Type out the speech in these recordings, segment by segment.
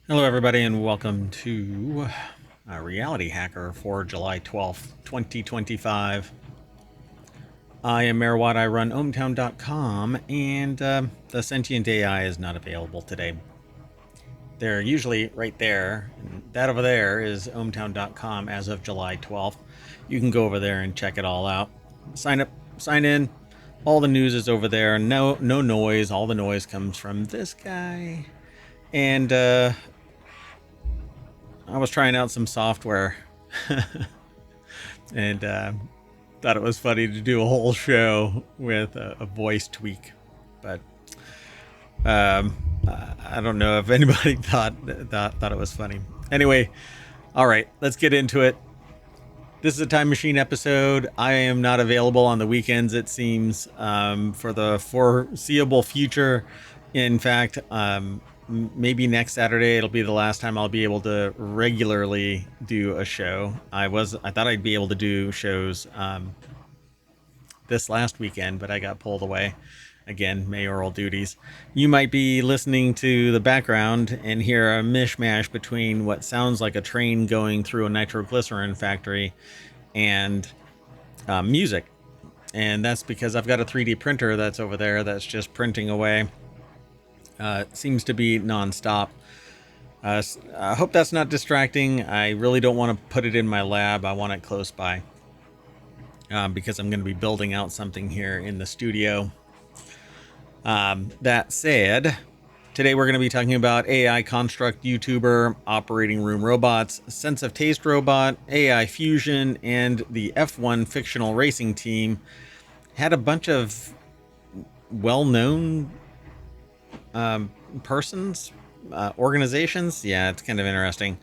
Hello, everybody, and welcome to Reality Hacker for July 12th, 2025. I am MayorWatt. I run ohmTown.com, and the Sentient AI is not available today. They're usually right there. And that over there is ohmTown.com as of July 12th. You can go over there and check it all out. Sign up, sign in. All the news is over there. No noise. All the noise comes from this guy. And I was trying out some software and thought it was funny to do a whole show with a voice tweak, but I don't know if anybody thought it was funny. Anyway, all right, let's get into it. This is a time machine episode. I am not available on the weekends, it seems, for the foreseeable future. In fact, maybe next Saturday it'll be the last time I'll be able to regularly do a show. I thought I'd be able to do shows this last weekend, but I got pulled away. Again, mayoral duties. You might be listening to the background and hear a mishmash between what sounds like a train going through a nitroglycerin factory and music. And that's because I've got a 3D printer that's over there that's just printing away. It seems to be nonstop. I hope that's not distracting. I really don't want to put it in my lab. I want it close by because I'm going to be building out something here in the studio. That said, today we're going to be talking about AI construct YouTuber, operating room robots, sense of taste robot, AI fusion, and the F1 fictional racing team. Had a bunch of well-known persons, organizations. Yeah, it's kind of interesting.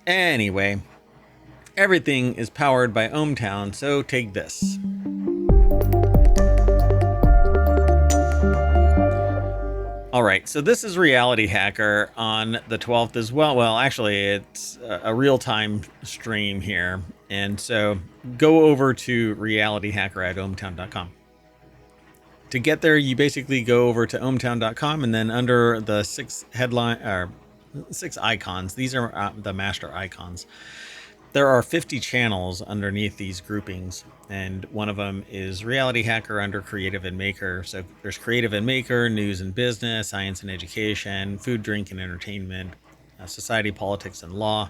Anyway, everything is powered by ohmTown, so take this. All right, so this is Reality Hacker on the 12th as well. Well, actually, it's a real-time stream here. And so go over to Reality Hacker at ohmTown.com. To get there, you basically go over to ohmTown.com, and then under the six icons, these are the master icons. There are 50 channels underneath these groupings, and one of them is Reality Hacker under Creative and Maker. So there's Creative and Maker, News and Business, Science and Education, Food, Drink and Entertainment, Society, Politics and Law,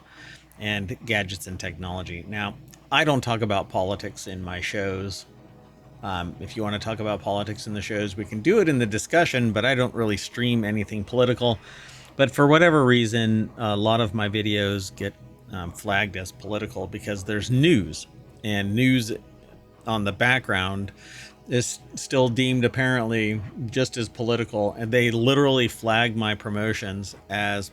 and Gadgets and Technology. Now, I don't talk about politics in my shows. If you want to talk about politics in the shows, we can do it in the discussion, but I don't really stream anything political. But for whatever reason, a lot of my videos get flagged as political because there's news, and news on the background is still deemed apparently just as political, and they literally flag my promotions as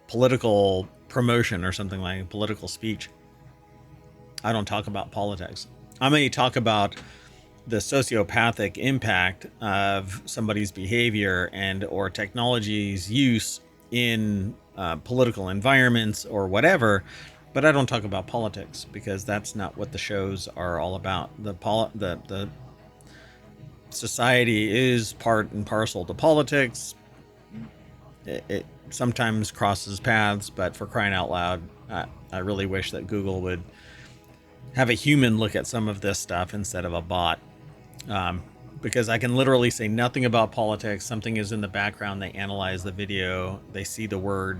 political promotion or something like political speech. I don't talk about politics. I may talk about the sociopathic impact of somebody's behavior and or technology's use in political environments or whatever, but I don't talk about politics because that's not what the shows are all about. The society is part and parcel to politics. It sometimes crosses paths, but for crying out loud, I really wish that Google would have a human look at some of this stuff instead of a bot, because I can literally say nothing about politics. Something is in the background. They analyze the video. They see the word,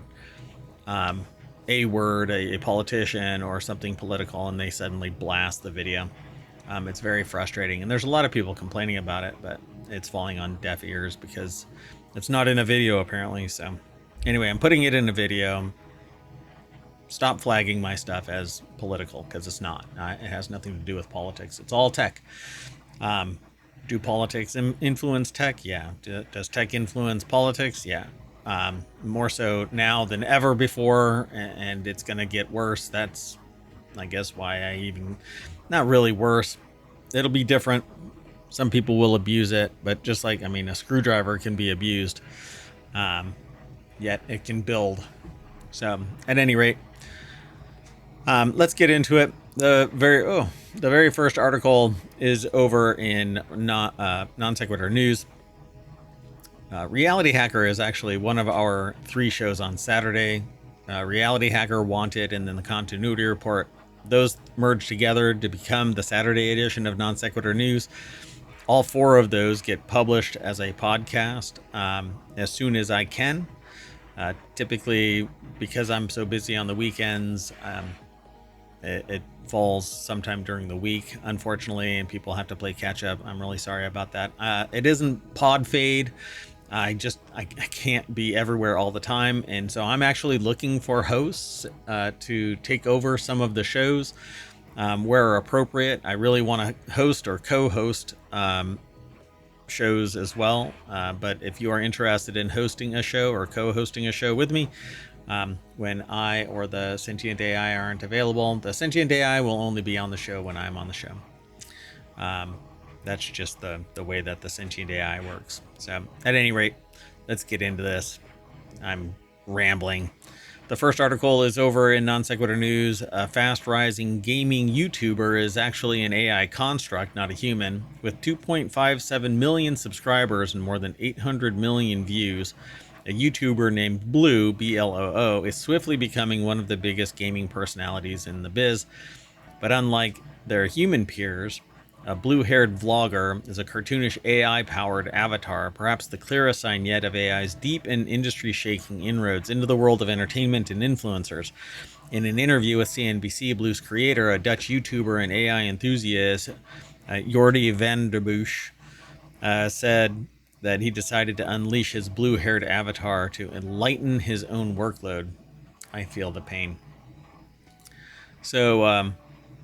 a politician or something political, and they suddenly blast the video. It's very frustrating. And there's a lot of people complaining about it, but it's falling on deaf ears because it's not in a video apparently. So anyway, I'm putting it in a video. Stop flagging my stuff as political because it's not. It has nothing to do with politics. It's all tech. Do politics influence tech? Yeah. Does tech influence politics? Yeah. More so now than ever before, and it's going to get worse. That's, I guess, why I even, not really worse. It'll be different. Some people will abuse it, but just like, I mean, a screwdriver can be abused, yet it can build. So at any rate, let's get into it. The very first article is over in Non Sequitur News. Reality Hacker is actually one of our 3 shows on Saturday. Reality Hacker, Wanted, and then the Continuity Report. Those merge together to become the Saturday edition of Non Sequitur News. All 4 of those get published as a podcast as soon as I can. Typically, because I'm so busy on the weekends, it falls sometime during the week, unfortunately, and people have to play catch up. I'm really sorry about that. It isn't pod fade. I can't be everywhere all the time, and so I'm actually looking for hosts to take over some of the shows where appropriate. I really want to host or co-host shows as well, but if you are interested in hosting a show or co-hosting a show with me, when I or the Sentient AI aren't available, the Sentient AI will only be on the show when I'm on the show. That's just the way that the Sentient AI works. So at any rate, let's get into this. I'm rambling. The first article is over in Non Sequitur News. A fast rising gaming YouTuber is actually an AI construct, not a human. With 2.57 million subscribers and more than 800 million views, a YouTuber named Blue, B-L-O-O, is swiftly becoming one of the biggest gaming personalities in the biz. But unlike their human peers, a blue-haired vlogger is a cartoonish AI-powered avatar, perhaps the clearest sign yet of AI's deep and industry-shaking inroads into the world of entertainment and influencers. In an interview with CNBC, Blue's creator, a Dutch YouTuber and AI enthusiast, Jordi van der Bush, said that he decided to unleash his blue-haired avatar to enlighten his own workload. I feel the pain. So,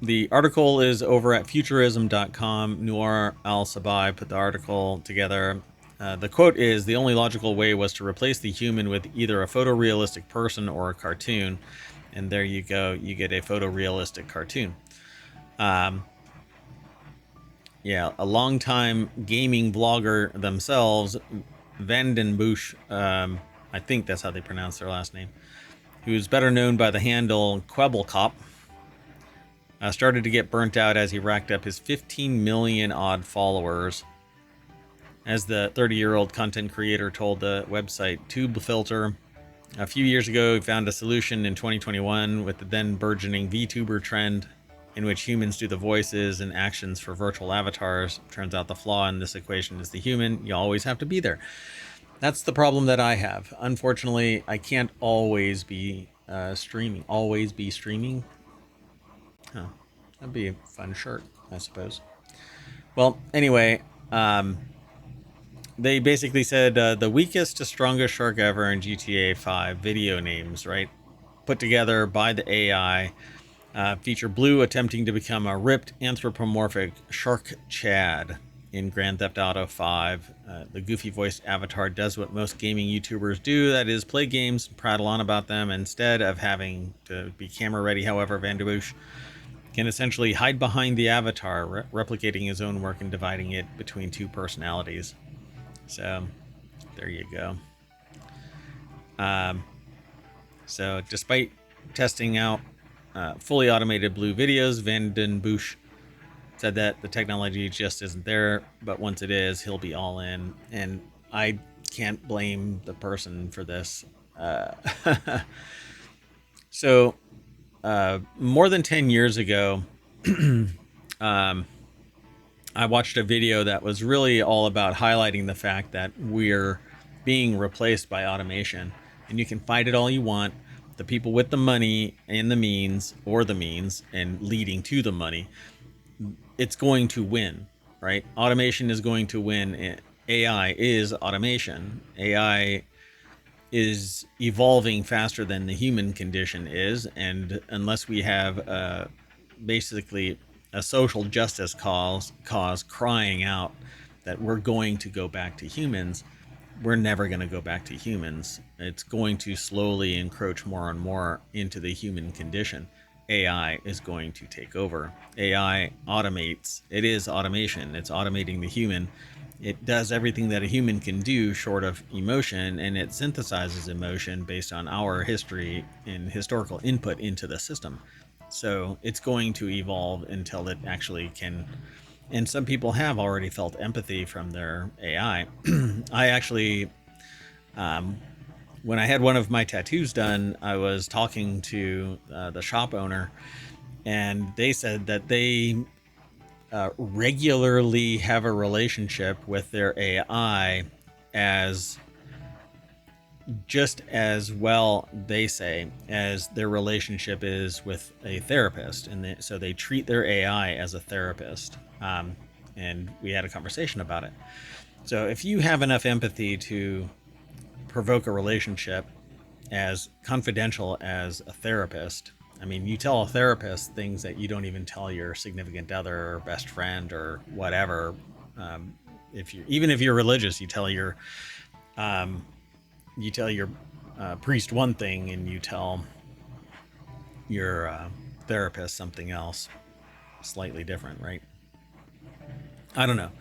the article is over at futurism.com. Noor Al-Sabai put the article together. The quote is, "The only logical way was to replace the human with either a photorealistic person or a cartoon." And there you go. You get a photorealistic cartoon. Yeah, a longtime gaming blogger themselves, Van den Bush, I think that's how they pronounce their last name, who's better known by the handle Kwebbelkop, started to get burnt out as he racked up his 15 million odd followers. As the 30-year-old content creator told the website TubeFilter, a few years ago he found a solution in 2021 with the then burgeoning VTuber trend, in which humans do the voices and actions for virtual avatars. Turns out the flaw in this equation is the human. You always have to be there. That's the problem that I have. Unfortunately, I can't always be streaming. Always be streaming? Huh. That'd be a fun shirt, I suppose. Well, anyway, they basically said the weakest to strongest shark ever in GTA 5 video names, right? Put together by the AI. Feature Blue attempting to become a ripped anthropomorphic shark Chad in Grand Theft Auto 5. The goofy voiced avatar does what most gaming YouTubers do, that is play games, prattle on about them, instead of having to be camera ready. However, Van der Bush can essentially hide behind the avatar, replicating his own work and dividing it between 2 personalities. So there you go. So despite testing out fully automated Blue videos, Van den Bush said that the technology just isn't there, but once it is, he'll be all in. And I can't blame the person for this. So, more than 10 years ago, I watched a video that was really all about highlighting the fact that we're being replaced by automation. And you can fight it all you want. The people with the money and the means, or the means, and leading to the money, it's going to win, right? Automation is going to win. AI is automation. AI is evolving faster than the human condition is, and unless we have basically a social justice cause crying out that we're going to go back to humans, we're never going to go back to humans. It's going to slowly encroach more and more into the human condition. AI is going to take over. AI automates. It is automation. It's automating the human. It does everything that a human can do short of emotion, and it synthesizes emotion based on our history and historical input into the system. So it's going to evolve until it actually can And some people have already felt empathy from their AI. I actually, when I had one of my tattoos done, I was talking to the shop owner, and they said that they regularly have a relationship with their AI as just as well, they say, as their relationship is with a therapist. And so they treat their AI as a therapist. And we had a conversation about it. So if you have enough empathy to provoke a relationship as confidential as a therapist, I mean, you tell a therapist things that you don't even tell your significant other or best friend or whatever. Even if you're religious, you tell your priest one thing, and you tell your therapist something else, slightly different, right? I don't know,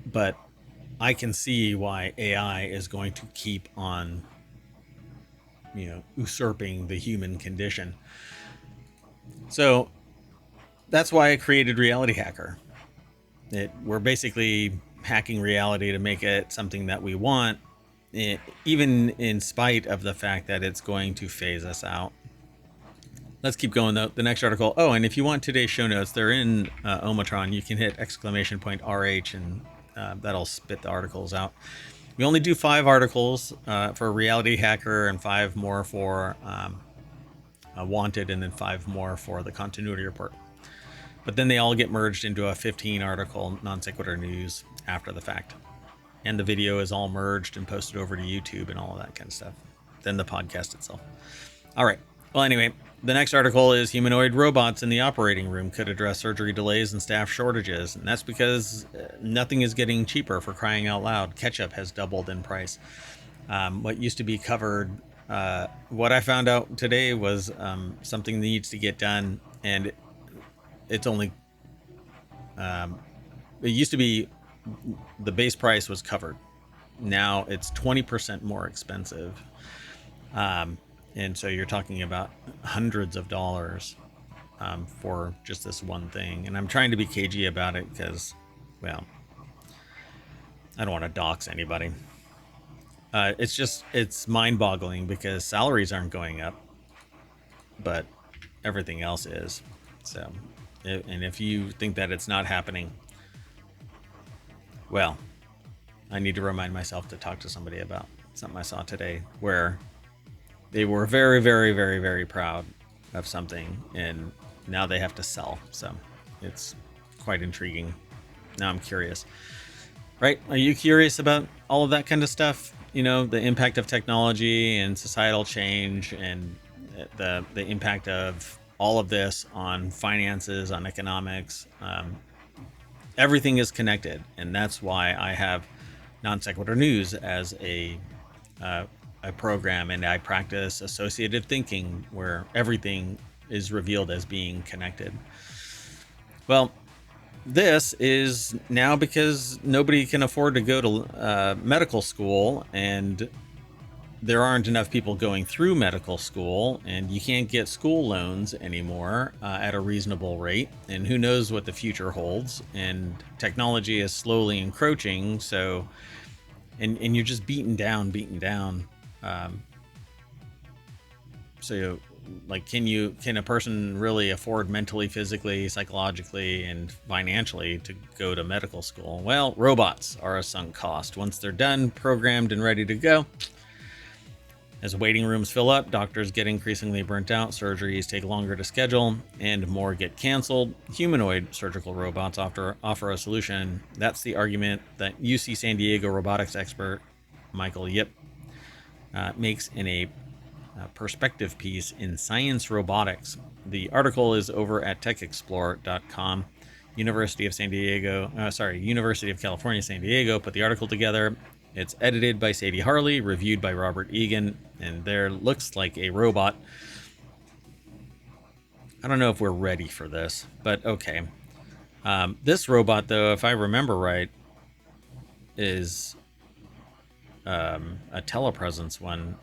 but I can see why AI is going to keep on, usurping the human condition. So that's why I created RealityHacker. We're basically hacking reality to make it something that we want, even in spite of the fact that it's going to phase us out. Let's keep going though. The next article. Oh, and if you want today's show notes, they're in ohmTown. You can hit !RH and that'll spit the articles out. We only do 5 articles for RealityHacker and 5 more for Wanted, and then 5 more for the Continuity Report. But then they all get merged into a 15 article Non Sequitur news after the fact. And the video is all merged and posted over to YouTube and all of that kind of stuff. Then the podcast itself. All right. Well, anyway, the next article is humanoid robots in the operating room could address surgery delays and staff shortages. And that's because nothing is getting cheaper, for crying out loud. Ketchup has doubled in price. What used to be covered, what I found out today was something needs to get done. And it's only, it used to be the base price was covered. Now it's 20% more expensive. And so you're talking about hundreds of dollars for just this one thing. And I'm trying to be cagey about it because, well, I don't want to dox anybody. It's mind-boggling because salaries aren't going up, but everything else is. So, and if you think that it's not happening, well, I need to remind myself to talk to somebody about something I saw today where they were very, very, very, very proud of something, and now they have to sell. So it's quite intriguing. Now I'm curious. Right? Are you curious about all of that kind of stuff? The impact of technology and societal change, and the impact of all of this on finances, on economics. Everything is connected, and that's why I have Non Sequitur News as a program, and I practice associative thinking where everything is revealed as being connected. Well, this is now because nobody can afford to go to medical school, and there aren't enough people going through medical school, and you can't get school loans anymore at a reasonable rate, and who knows what the future holds, and technology is slowly encroaching. So and you're just beaten down. So like, can a person really afford mentally, physically, psychologically, and financially to go to medical school? Well, robots are a sunk cost. Once they're done, programmed, and ready to go, as waiting rooms fill up, doctors get increasingly burnt out, surgeries take longer to schedule, and more get canceled, humanoid surgical robots offer a solution. That's the argument that UC San Diego robotics expert Michael Yip makes in a perspective piece in Science Robotics. The article is over at techexplore.com. University of California, San Diego put the article together. It's edited by Sadie Harley, reviewed by Robert Egan, and there looks like a robot. I don't know if we're ready for this, but okay. This robot, though, if I remember right, is a telepresence one.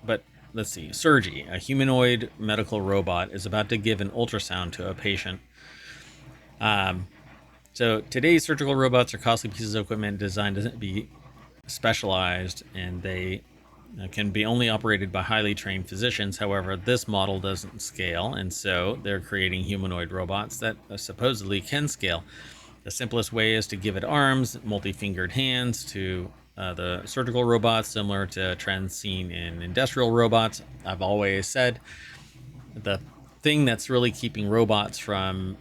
But let's see. Sergi, a humanoid medical robot, is about to give an ultrasound to a patient. So today's surgical robots are costly pieces of equipment designed to be specialized, and they can be only operated by highly trained physicians. However, this model doesn't scale, and so they're creating humanoid robots that supposedly can scale. The simplest way is to give it arms, multi-fingered hands to the surgical robots, similar to trends seen in industrial robots. I've always said the thing that's really keeping robots from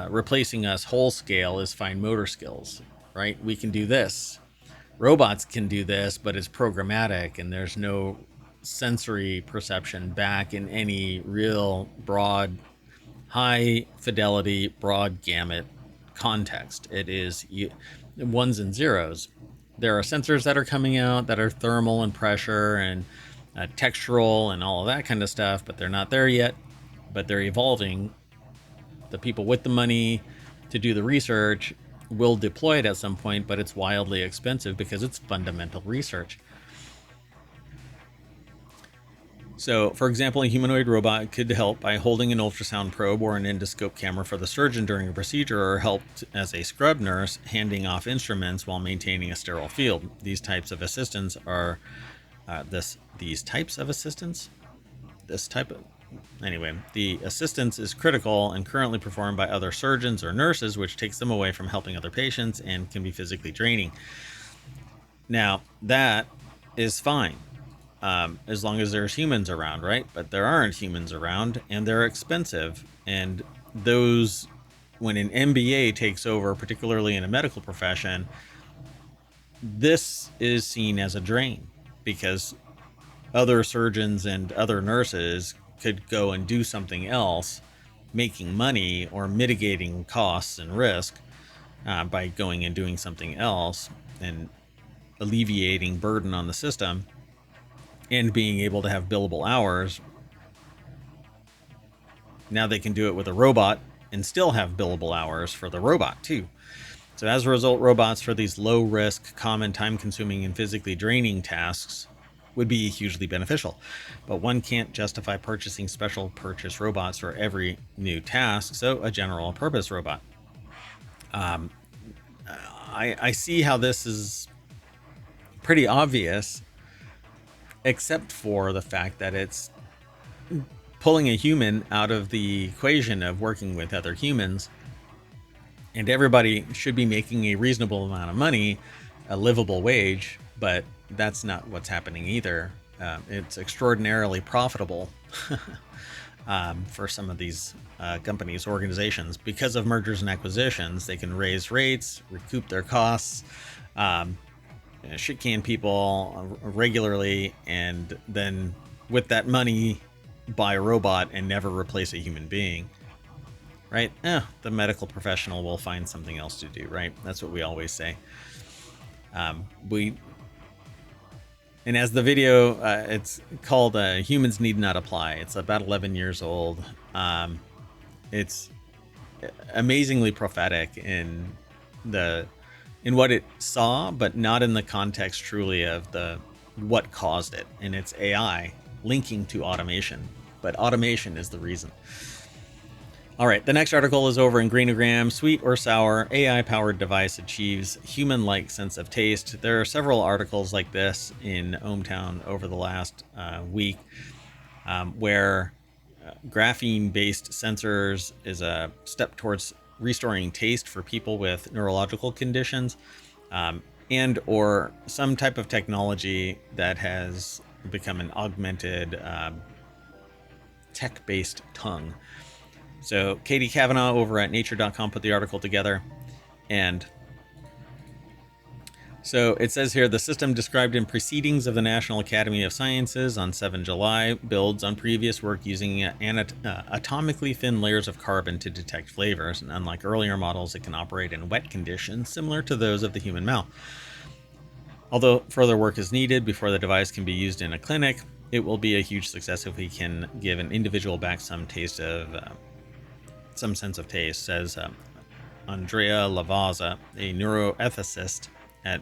replacing us whole scale is fine motor skills, right? We can do this. Robots can do this, but it's programmatic and there's no sensory perception back in any real broad, high fidelity, broad gamut context. It is ones and zeros. There are sensors that are coming out that are thermal and pressure and textural and all of that kind of stuff, but they're not there yet. But they're evolving. The people with the money to do the research will deploy it at some point, but it's wildly expensive because it's fundamental research. So, for example, a humanoid robot could help by holding an ultrasound probe or an endoscope camera for the surgeon during a procedure, or help as a scrub nurse handing off instruments while maintaining a sterile field. These types of assistants are Anyway, the assistance is critical and currently performed by other surgeons or nurses, which takes them away from helping other patients and can be physically draining. Now, that is fine, as long as there's humans around, right? But there aren't humans around, and they're expensive. And those, when an MBA takes over, particularly in a medical profession, this is seen as a drain because other surgeons and other nurses could go and do something else, making money or mitigating costs and risk by going and doing something else and alleviating burden on the system and being able to have billable hours. Now they can do it with a robot and still have billable hours for the robot too. So as a result, robots for these low risk, common, time consuming, and physically draining tasks would be hugely beneficial. But one can't justify purchasing special purchase robots for every new task, so a general purpose robot. I see how this is pretty obvious, except for the fact that it's pulling a human out of the equation of working with other humans, and everybody should be making a reasonable amount of money, a livable wage, but that's not what's happening either. It's extraordinarily profitable for some of these companies, organizations. Because of mergers and acquisitions, they can raise rates, recoup their costs, shit can people regularly, and then with that money, buy a robot and never replace a human being. Right? The medical professional will find something else to do, right? That's what we always say. And as the video, it's called Humans Need Not Apply. It's about 11 years old. It's amazingly prophetic in what it saw, but not in the context truly of what caused it. And it's AI linking to automation, but automation is the reason. All right, the next article is over in Greenogram. Sweet or sour, AI-powered device achieves human-like sense of taste. There are several articles like this in ohmTown over the last week, where graphene-based sensors is a step towards restoring taste for people with neurological conditions, and or some type of technology that has become an augmented tech-based tongue. So Katie Kavanaugh over at nature.com put the article together. And so it says here, the system described in Proceedings of the National Academy of Sciences on 7 July builds on previous work using atomically thin layers of carbon to detect flavors. And unlike earlier models, it can operate in wet conditions similar to those of the human mouth. Although further work is needed before the device can be used in a clinic, it will be a huge success if we can give an individual back some sense of taste, says Andrea Lavazza, a neuroethicist at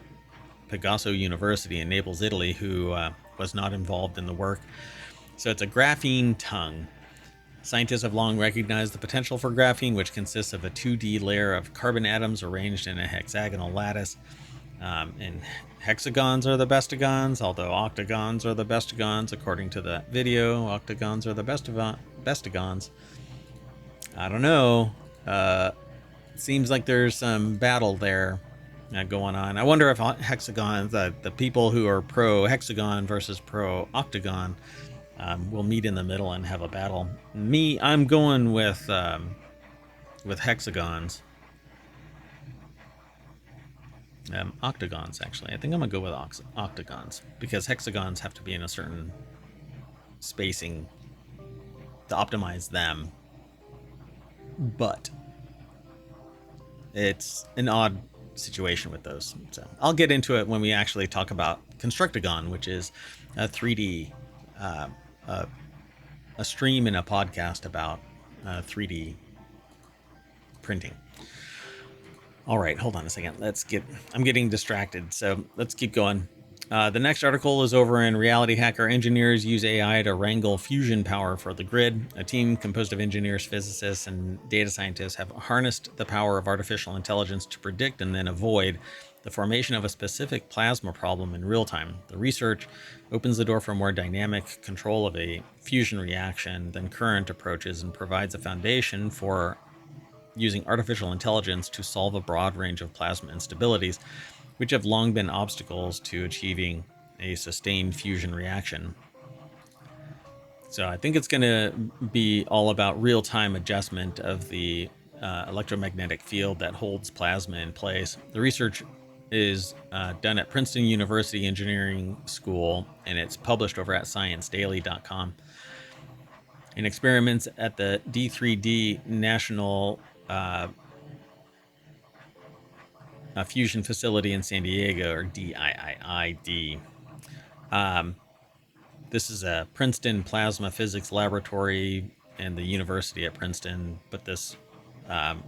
Pegaso University in Naples, Italy, who was not involved in the work. So it's a graphene tongue. Scientists have long recognized the potential for graphene, which consists of a 2D layer of carbon atoms arranged in a hexagonal lattice. And hexagons are the bestagons, although octagons are the bestagons. According to the video, octagons are the bestagons. I don't know. Seems like there's some battle there going on. I wonder if hexagons, the people who are pro hexagon versus pro octagon, will meet in the middle and have a battle. Me, I'm going with hexagons. Octagons, actually. I think I'm gonna go with octagons because hexagons have to be in a certain spacing to optimize them. But it's an odd situation with those. So I'll get into it when we actually talk about Constructagon, which is a 3D, a stream and a podcast about 3D printing. All right, hold on a second. I'm getting distracted, so let's keep going. The next article is over in RealityHacker. Engineers use AI to wrangle fusion power for the grid. A team composed of engineers, physicists, and data scientists have harnessed the power of artificial intelligence to predict and then avoid the formation of a specific plasma problem in real time. The research opens the door for more dynamic control of a fusion reaction than current approaches and provides a foundation for using artificial intelligence to solve a broad range of plasma instabilities, which have long been obstacles to achieving a sustained fusion reaction. So I think it's going to be all about real-time adjustment of the electromagnetic field that holds plasma in place. The research is done at Princeton University Engineering School, and it's published over at ScienceDaily.com. In experiments at the D3D National a fusion facility in San Diego, or DIIID. This is a Princeton Plasma Physics Laboratory and the University at Princeton put this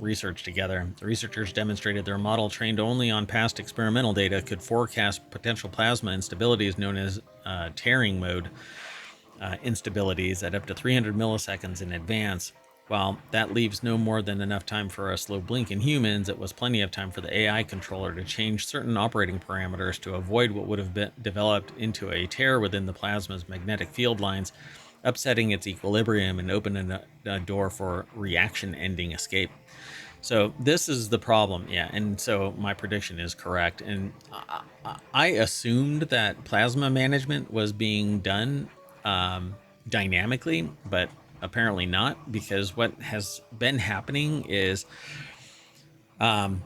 research together. The researchers demonstrated their model, trained only on past experimental data, could forecast potential plasma instabilities known as tearing mode instabilities at up to 300 milliseconds in advance. While that leaves no more than enough time for a slow blink in humans, it was plenty of time for the AI controller to change certain operating parameters to avoid what would have been developed into a tear within the plasma's magnetic field lines, upsetting its equilibrium and opening a door for reaction-ending escape. So this is the problem, yeah, and so my prediction is correct. And I assumed that plasma management was being done dynamically, but apparently not, because what has been happening is the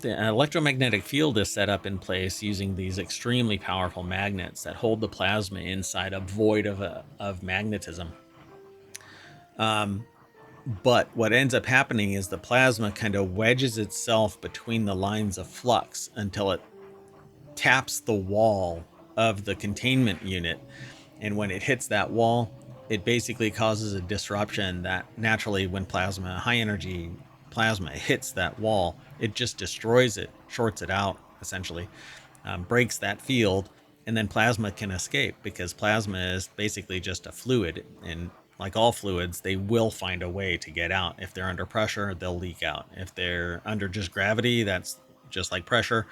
electromagnetic field is set up in place using these extremely powerful magnets that hold the plasma inside a void of magnetism. But what ends up happening is the plasma kind of wedges itself between the lines of flux until it taps the wall of the containment unit. And when it hits that wall, it basically causes a disruption that naturally, when high energy plasma hits that wall, it just destroys it, shorts it out, essentially, breaks that field, and then plasma can escape, because plasma is basically just a fluid. And like all fluids, they will find a way to get out. If they're under pressure, they'll leak out. If they're under just gravity, that's just like pressure,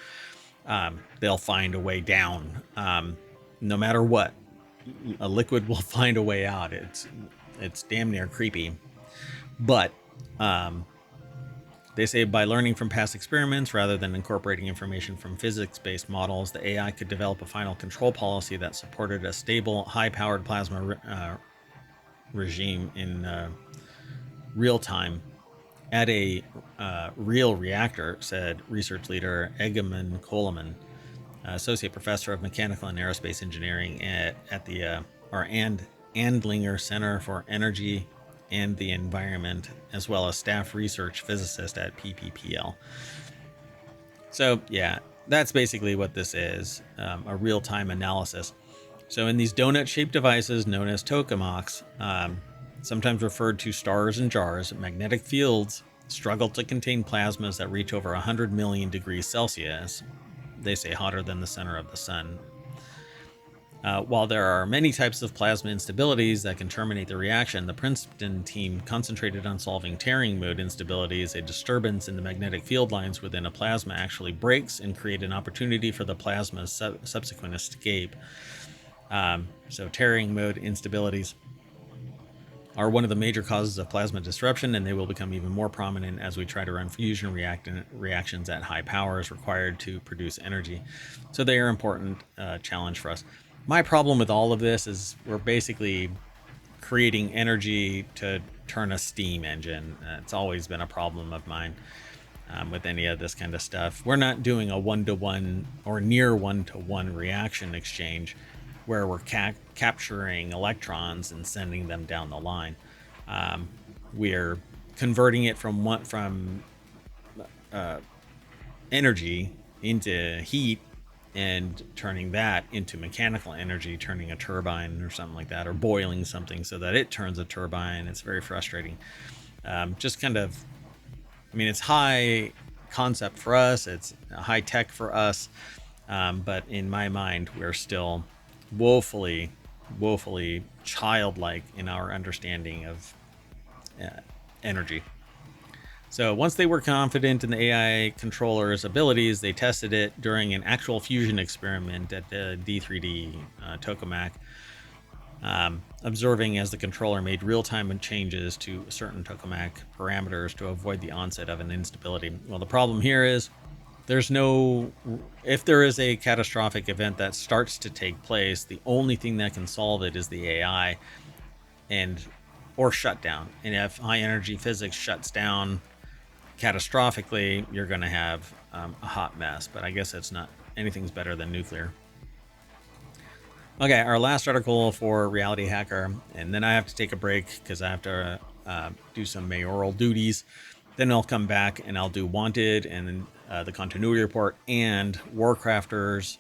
they'll find a way down. No matter what, a liquid will find a way out. It's damn near creepy. But they say by learning from past experiments rather than incorporating information from physics-based models, the AI could develop a final control policy that supported a stable, high-powered plasma regime in real time at a real reactor, said research leader Egeman Coleman, associate professor of mechanical and aerospace engineering at the Andlinger Center for Energy and the Environment, as well as staff research physicist at PPPL. So yeah, that's basically what this is, a real-time analysis. So in these donut-shaped devices known as tokamaks, sometimes referred to stars and jars, magnetic fields struggle to contain plasmas that reach over 100 million degrees Celsius. They say hotter than the center of the sun. While there are many types of plasma instabilities that can terminate the reaction, the Princeton team concentrated on solving tearing mode instabilities. A disturbance in the magnetic field lines within a plasma actually breaks and create an opportunity for the plasma's subsequent escape. So tearing mode instabilities are one of the major causes of plasma disruption, and they will become even more prominent as we try to run fusion reactions at high powers required to produce energy. So they are an important challenge for us. My problem with all of this is we're basically creating energy to turn a steam engine. It's always been a problem of mine with any of this kind of stuff. We're not doing a one-to-one or near one-to-one reaction exchange where we're capturing electrons and sending them down the line. We're converting it from energy into heat and turning that into mechanical energy, turning a turbine or something like that, or boiling something so that it turns a turbine. It's very frustrating. Just kind of, I mean, it's high concept for us, it's high tech for us, but in my mind, we're still woefully childlike in our understanding of energy. So once they were confident in the AI controller's abilities, they tested it during an actual fusion experiment at the D3D tokamak, observing as the controller made real-time changes to certain tokamak parameters to avoid the onset of an instability. Well, the problem here is if there is a catastrophic event that starts to take place, the only thing that can solve it is the AI or shutdown. And if high energy physics shuts down catastrophically, you're going to have a hot mess. But I guess anything's better than nuclear. Okay, our last article for RealityHacker, and then I have to take a break because I have to do some mayoral duties. Then I'll come back and I'll do Wanted and the Continuity Report and WarCrafters,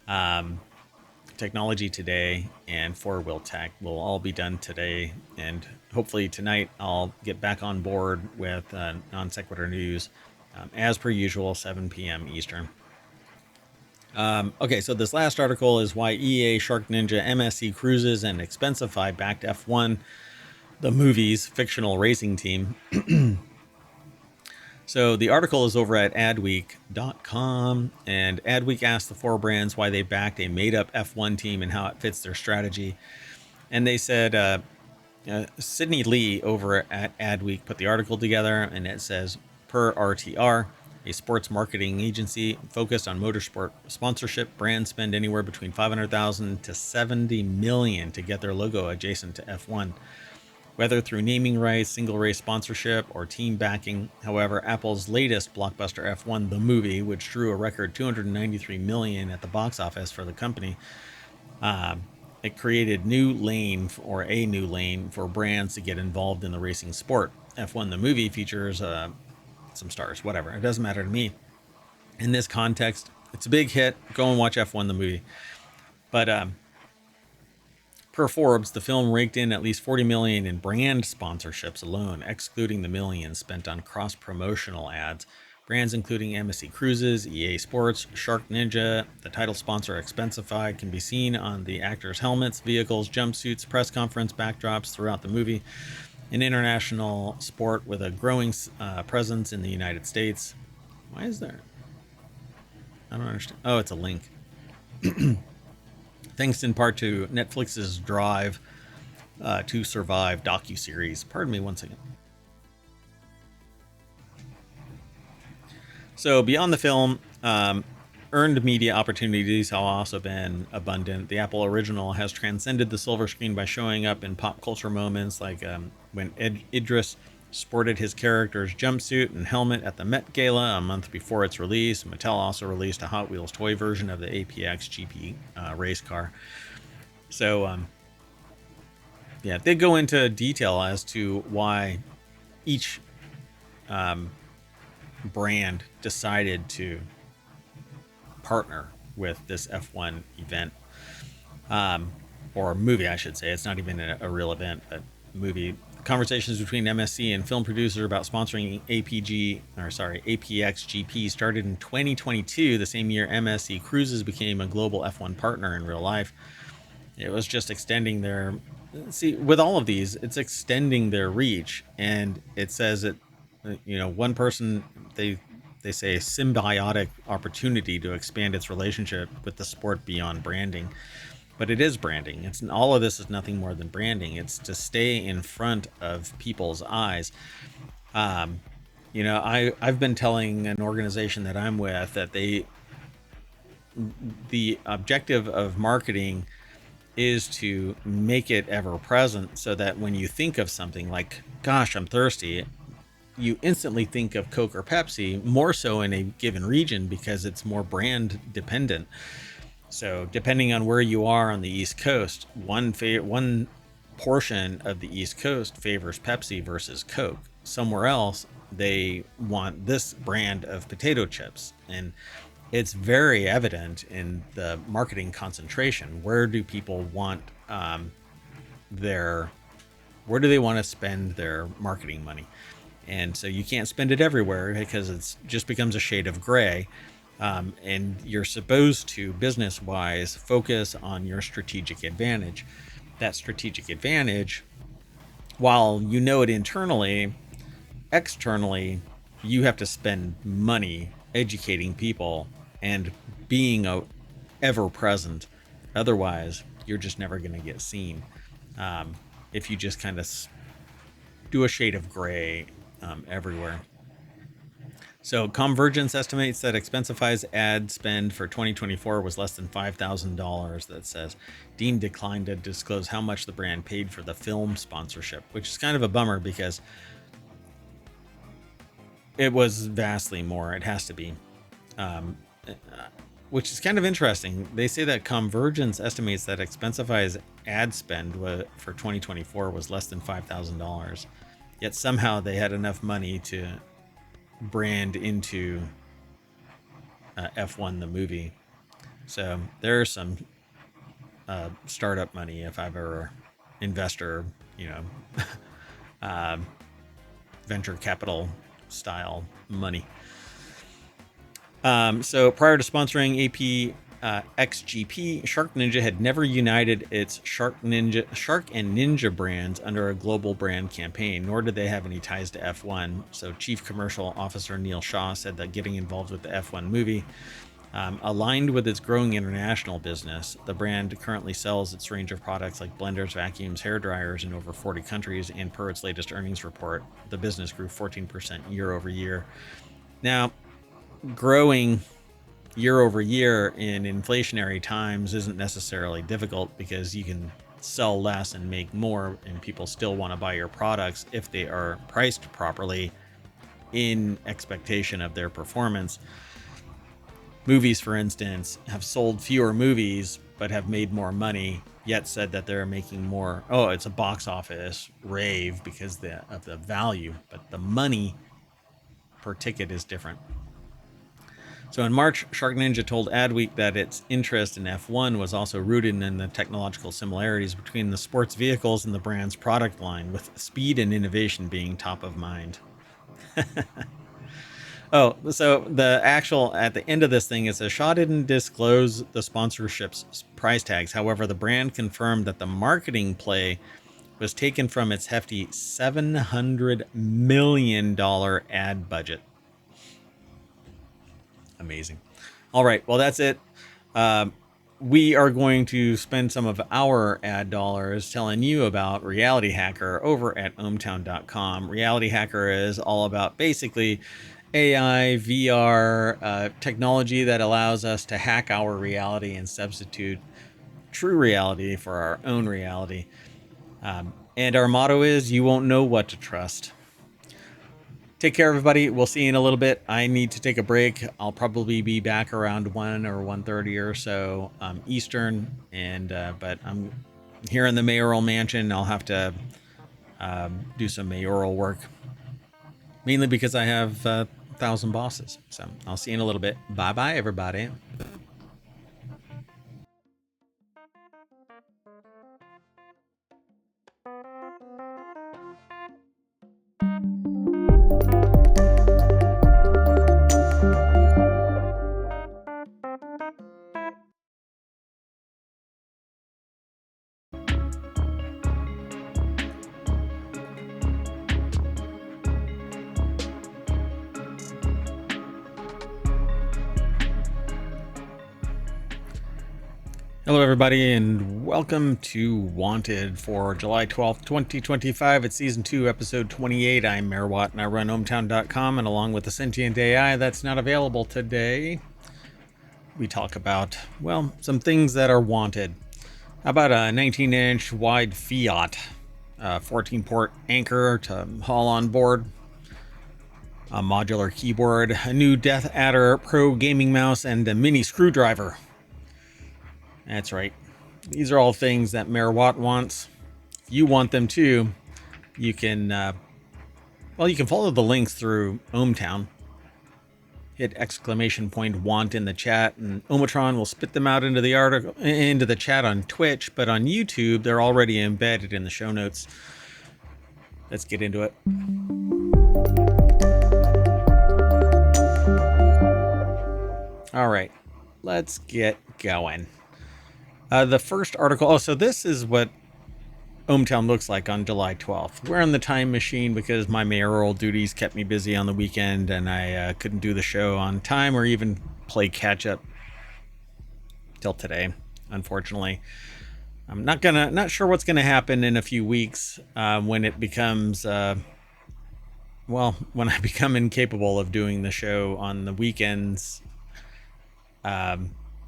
TechnologyToday, and FourWheelTech will all be done today. And hopefully tonight I'll get back on board with Non Sequitur news as per usual, 7 p.m. Eastern. Okay, so this last article is why EA, Shark Ninja, MSC Cruises, and Expensify backed F1, the movie's fictional racing team. So the article is over at adweek.com, and Adweek asked the four brands why they backed a made-up F1 team and how it fits their strategy. And they said, Sydney Lee over at Adweek put the article together, and it says, per RTR, a sports marketing agency focused on motorsport sponsorship, brands spend anywhere between $500,000 to $70 million to get their logo adjacent to F1. Whether through naming rights, single race sponsorship, or team backing. However, Apple's latest blockbuster F1, the movie, which drew a record $293 million at the box office for the company, it created a new lane for brands to get involved in the racing sport. F1, the movie, features some stars, whatever. It doesn't matter to me. In this context, it's a big hit. Go and watch F1, the movie. But per Forbes, the film raked in at least $40 million in brand sponsorships alone, excluding the millions spent on cross-promotional ads. Brands including MSC Cruises, EA Sports, Shark Ninja, the title sponsor Expensify can be seen on the actors' helmets, vehicles, jumpsuits, press conference backdrops throughout the movie. An international sport with a growing presence in the United States. Why is there? I don't understand. Oh, it's a link. Thanks in part to Netflix's Drive to Survive docuseries. Pardon me one second. So beyond the film, earned media opportunities have also been abundant. The Apple original has transcended the silver screen by showing up in pop culture moments like when Idris sported his character's jumpsuit and helmet at the Met Gala a month before its release. Mattel also released a Hot Wheels toy version of the APX GP race car. So, they go into detail as to why each brand decided to partner with this F1 event, or movie, I should say. It's not even a real event, but movie. Conversations between MSC and film producer about sponsoring APX GP started in 2022, the same year MSC Cruises became a global F1 partner in real life. It was just extending their, see, with all of these, it's extending their reach. And it says that, one person, they say a symbiotic opportunity to expand its relationship with the sport beyond branding. But it is branding. It's all of this is nothing more than branding. It's to stay in front of people's eyes. I've been telling an organization that I'm with that the objective of marketing is to make it ever present, so that when you think of something like, gosh, I'm thirsty, you instantly think of Coke or Pepsi, more so in a given region because it's more brand dependent. So depending on where you are on the East Coast, one portion of the East Coast favors Pepsi versus Coke. Somewhere else, they want this brand of potato chips. And it's very evident in the marketing concentration. Where do people want where do they want to spend their marketing money? And so you can't spend it everywhere because it just becomes a shade of gray. And you're supposed to, business wise, focus on your strategic advantage. That strategic advantage, while you know it internally, externally, you have to spend money educating people and being ever present. Otherwise, you're just never going to get seen. If you just kind of do a shade of gray everywhere. So Convergence estimates that Expensify's ad spend for 2024 was less than $5,000. That says Dean declined to disclose how much the brand paid for the film sponsorship, which is kind of a bummer because it was vastly more. It has to be, which is kind of interesting. They say that Convergence estimates that Expensify's ad spend for 2024 was less than $5,000. Yet somehow they had enough money to brand into F1 the movie. So there's some startup money if I've ever investor, venture capital style money. So prior to sponsoring AP XGP, Shark Ninja had never united its Shark and Ninja brands under a global brand campaign, nor did they have any ties to F1. So Chief Commercial Officer Neil Shaw said that getting involved with the F1 movie aligned with its growing international business. The brand currently sells its range of products like blenders, vacuums, hair dryers in over 40 countries, and per its latest earnings report, the business grew 14% year over year. Now, growing year over year in inflationary times isn't necessarily difficult because you can sell less and make more, and people still want to buy your products if they are priced properly in expectation of their performance. Movies, for instance, have sold fewer movies but have made more money, yet said that they're making more. Oh, it's a box office rave because of the value, but the money per ticket is different. So in March, Shark Ninja told Adweek that its interest in F1 was also rooted in the technological similarities between the sports vehicles and the brand's product line, with speed and innovation being top of mind. Oh, so the actual, at the end of this thing, it says Shaw didn't disclose the sponsorship's price tags. However, the brand confirmed that the marketing play was taken from its hefty $700 million ad budget. Amazing. All right. Well, that's it. We are going to spend some of our ad dollars telling you about RealityHacker over at ohmTown.com. RealityHacker is all about basically AI, VR, technology that allows us to hack our reality and substitute true reality for our own reality. And our motto is, you won't know what to trust. Take care, everybody. We'll see you in a little bit. I need to take a break. I'll probably be back around 1 or 1:30 or so Eastern. But I'm here in the mayoral mansion. I'll have to do some mayoral work, mainly because I have 1,000 bosses. So I'll see you in a little bit. Bye-bye, everybody. Hello, everybody, and welcome to Wanted for July 12th, 2025. It's Season 2, Episode 28. I'm MayorWatt, and I run ohmTown.com, and along with the Sentient AI that's not available today, we talk about, well, some things that are wanted. How about a 19-inch wide Fiat, 14-port anchor to haul on board, a modular keyboard, a new Death Adder Pro gaming mouse, and a mini screwdriver. That's right. These are all things that MayorWatt wants. If you want them too, you can, you can follow the links through ohmTown. Hit !want in the chat, and ohmTown will spit them out into the article, into the chat on Twitch. But on YouTube, they're already embedded in the show notes. Let's get into it. All right, let's get going. The first article. So this is what ohmTown looks like on July 12th. We're in the time machine because my mayoral duties kept me busy on the weekend, and I couldn't do the show on time or even play catch up till today. Unfortunately, I'm not sure what's gonna happen in a few weeks when it becomes when I become incapable of doing the show on the weekends.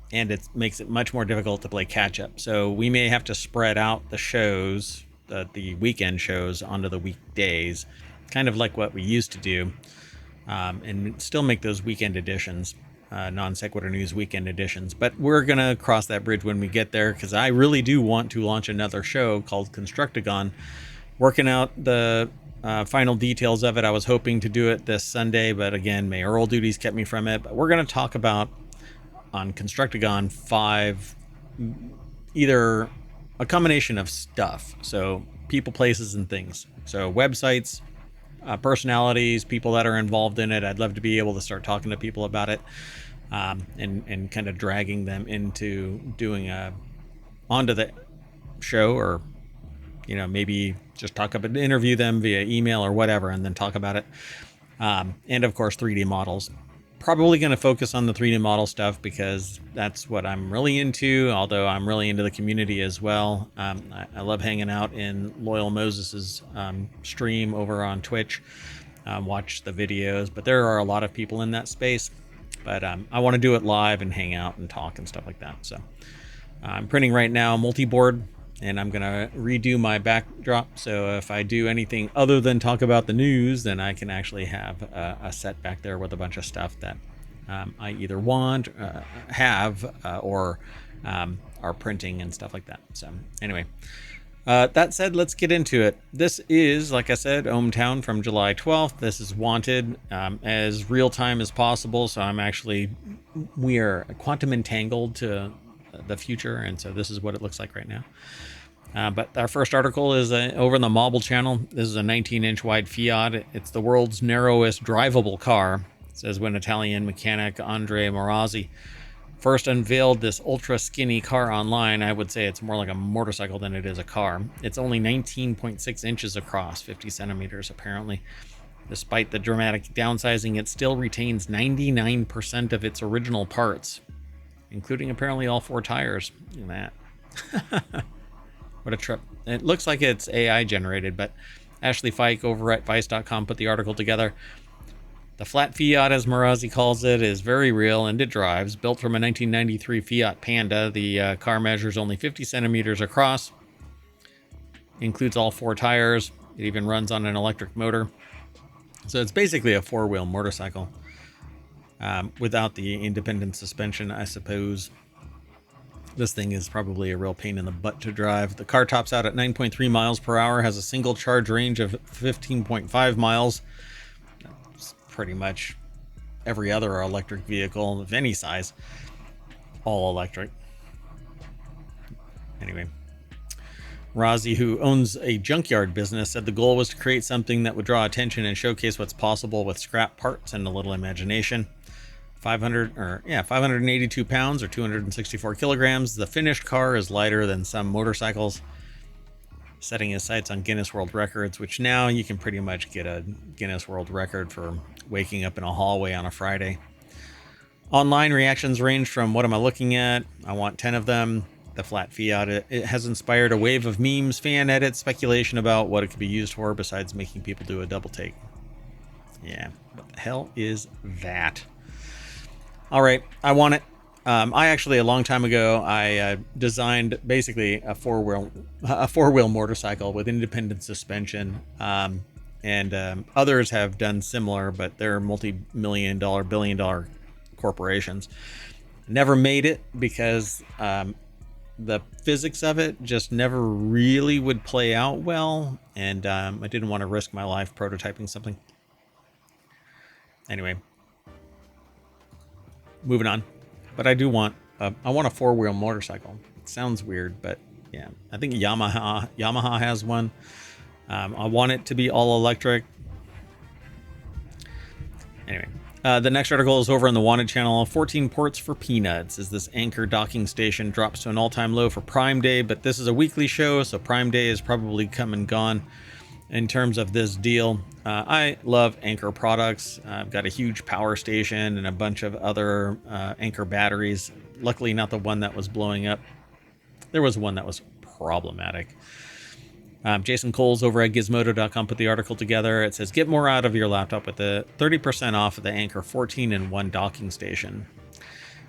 And it makes it much more difficult to play catch up. So we may have to spread out the shows, the weekend shows, onto the weekdays, kind of like what we used to do, and still make those weekend editions, Non Sequitur News weekend editions. But we're going to cross that bridge when we get there, because I really do want to launch another show called Constructagon. Working out the final details of it. I was hoping to do it this Sunday, but again, mayoral duties kept me from it. But we're going to talk about on Constructagon 5, either a combination of stuff, so people, places, and things. So websites, personalities, people that are involved in it. I'd love to be able to start talking to people about it, and kind of dragging them into doing onto the show, or maybe just interview them via email or whatever, and then talk about it. And of course, 3D models. Probably going to focus on the 3D model stuff because that's what I'm really into, although I'm really into the community as well. I love hanging out in Loyal Moses's stream over on Twitch, watch the videos, but there are a lot of people in that space. But I want to do it live and hang out and talk and stuff like that. So I'm printing right now multi-board, and I'm going to redo my backdrop. So if I do anything other than talk about the news, then I can actually have a set back there with a bunch of stuff that I either want, or are printing and stuff like that. So anyway, that said, let's get into it. This is, like I said, ohmTown from July 12th. This is wanted as real time as possible. So we are quantum entangled to the future, and so this is what it looks like right now. But our first article is over in the Mobile channel. This is a 19-inch wide Fiat. It's the world's narrowest drivable car. It says when Italian mechanic Andre Marazzi first unveiled this ultra skinny car online. I would say it's more like a motorcycle than it is a car. It's only 19.6 inches across, 50 centimeters apparently. Despite the dramatic downsizing, it still retains 99% of its original parts, including apparently all 4 tires. Look at that. What a trip. It looks like it's AI generated, but Ashley Fike over at Vice.com put the article together. The flat Fiat, as Marazzi calls it, is very real, and it drives. Built from a 1993 Fiat Panda, the car measures only 50 centimeters across, includes all 4 tires. It even runs on an electric motor. So it's basically a 4-wheel motorcycle. Without the independent suspension, I suppose. This thing is probably a real pain in the butt to drive. The car tops out at 9.3 miles per hour, has a single charge range of 15.5 miles. That's pretty much every other electric vehicle of any size. All electric. Anyway, Razi, who owns a junkyard business, said the goal was to create something that would draw attention and showcase what's possible with scrap parts and a little imagination. 582 pounds or 264 kilograms. The finished car is lighter than some motorcycles, setting his sights on Guinness World Records, which now you can pretty much get a Guinness World Record for waking up in a hallway on a Friday. Online reactions range from, what am I looking at? I want 10 of them. the flat fee out. It has inspired a wave of memes, fan edits, speculation about what it could be used for besides making people do a double take. Yeah, what the hell is that? All right, I want it. I actually, a long time ago, I designed basically a four-wheel motorcycle with independent suspension. And others have done similar, but they're multi-million dollar, billion-dollar corporations. Never made it because the physics of it just never really would play out well, and I didn't want to risk my life prototyping something. Anyway, moving on. But I do want I want a four-wheel motorcycle. It sounds weird, but yeah, I think Yamaha has one. I want it to be all electric. Anyway, the next article is over on the Wanted channel. 14 ports for peanuts as this Anchor docking station drops to an all-time low for Prime Day. But this is a weekly show, so Prime Day is probably come and gone in terms of this deal. I love Anchor products. I've got a huge power station and a bunch of other Anchor batteries. Luckily, not the one that was blowing up. There was one that was problematic. Jason Coles over at Gizmodo.com put the article together. It says, get more out of your laptop with the 30% off of the Anchor 14-in-1 docking station.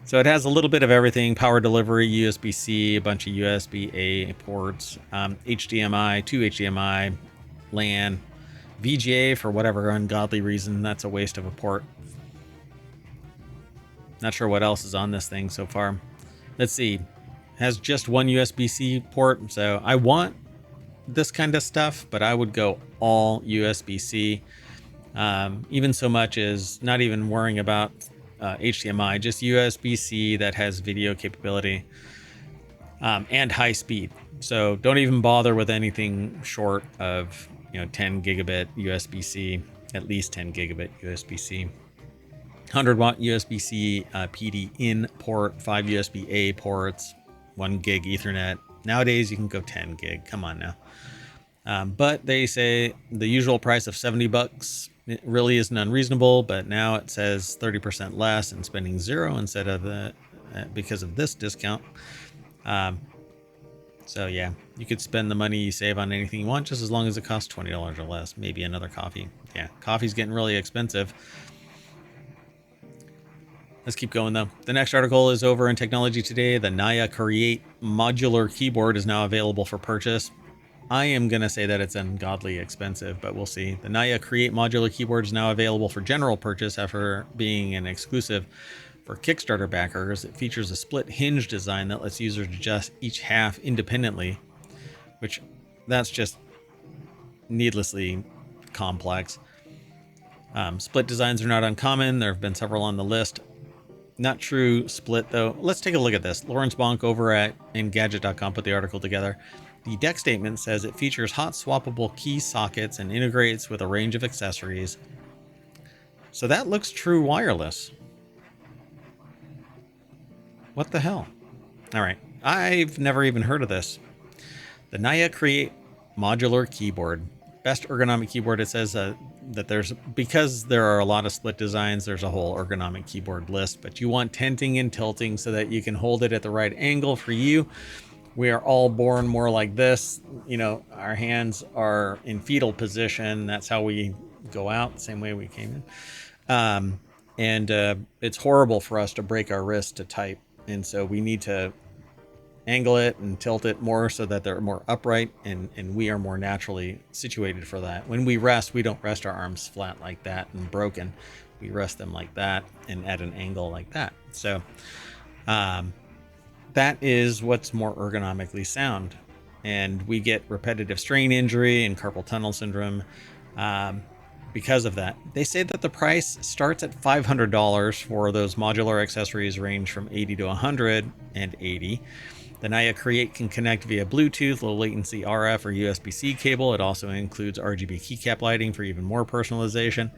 So it has a little bit of everything: power delivery, USB-C, a bunch of USB-A ports, HDMI, 2 HDMI, LAN, VGA for whatever ungodly reason. That's a waste of a port. Not sure what else is on this thing so far. Let's see. Has just one USB-C port, so I want this kind of stuff, but I would go all USB-C. Even so much as not even worrying about HDMI, just USB-C that has video capability and high speed. So don't even bother with anything short of 10 gigabit USB-C, at least 10 gigabit USB-C. 100 watt USB-C PD in port, 5 USB-A ports, 1 gig Ethernet. Nowadays you can go 10 gig. Come on now. But they say the usual price of $70 it really isn't unreasonable, but now it says 30% less and spending $0 instead of the because of this discount. So yeah, you could spend the money you save on anything you want, just as long as it costs $20 or less. Maybe another coffee. Yeah, coffee's getting really expensive. Let's keep going though. The next article is over in Technology Today. The Naya Create modular keyboard is now available for purchase. I am going to say that it's ungodly expensive, but we'll see. The Naya Create modular keyboard is now available for general purchase after being an exclusive for Kickstarter backers. It features a split hinge design that lets users adjust each half independently, which that's just needlessly complex. Split designs are not uncommon. There have been several on the list. Not true split though. Let's take a look at this. Lawrence Bonk over at Engadget.com put the article together. The deck statement says it features hot swappable key sockets and integrates with a range of accessories. So that looks true wireless. What the hell? All right. I've never even heard of this. The Naya Create modular keyboard. Best ergonomic keyboard. It says that because there are a lot of split designs, there's a whole ergonomic keyboard list, but you want tenting and tilting so that you can hold it at the right angle for you. We are all born more like this. Our hands are in fetal position. That's how we go out, the same way we came in. And it's horrible for us to break our wrist to type. And so we need to angle it and tilt it more so that they're more upright, and we are more naturally situated for that. When we rest, we don't rest our arms flat like that and broken. We rest them like that and at an angle like that. So that is what's more ergonomically sound. And we get repetitive strain injury and carpal tunnel syndrome because of that. They say that the price starts at $500 for those modular accessories, range from $80 to $180. The Naya Create can connect via Bluetooth, low latency RF or USB-C cable. It also includes RGB keycap lighting for even more personalization.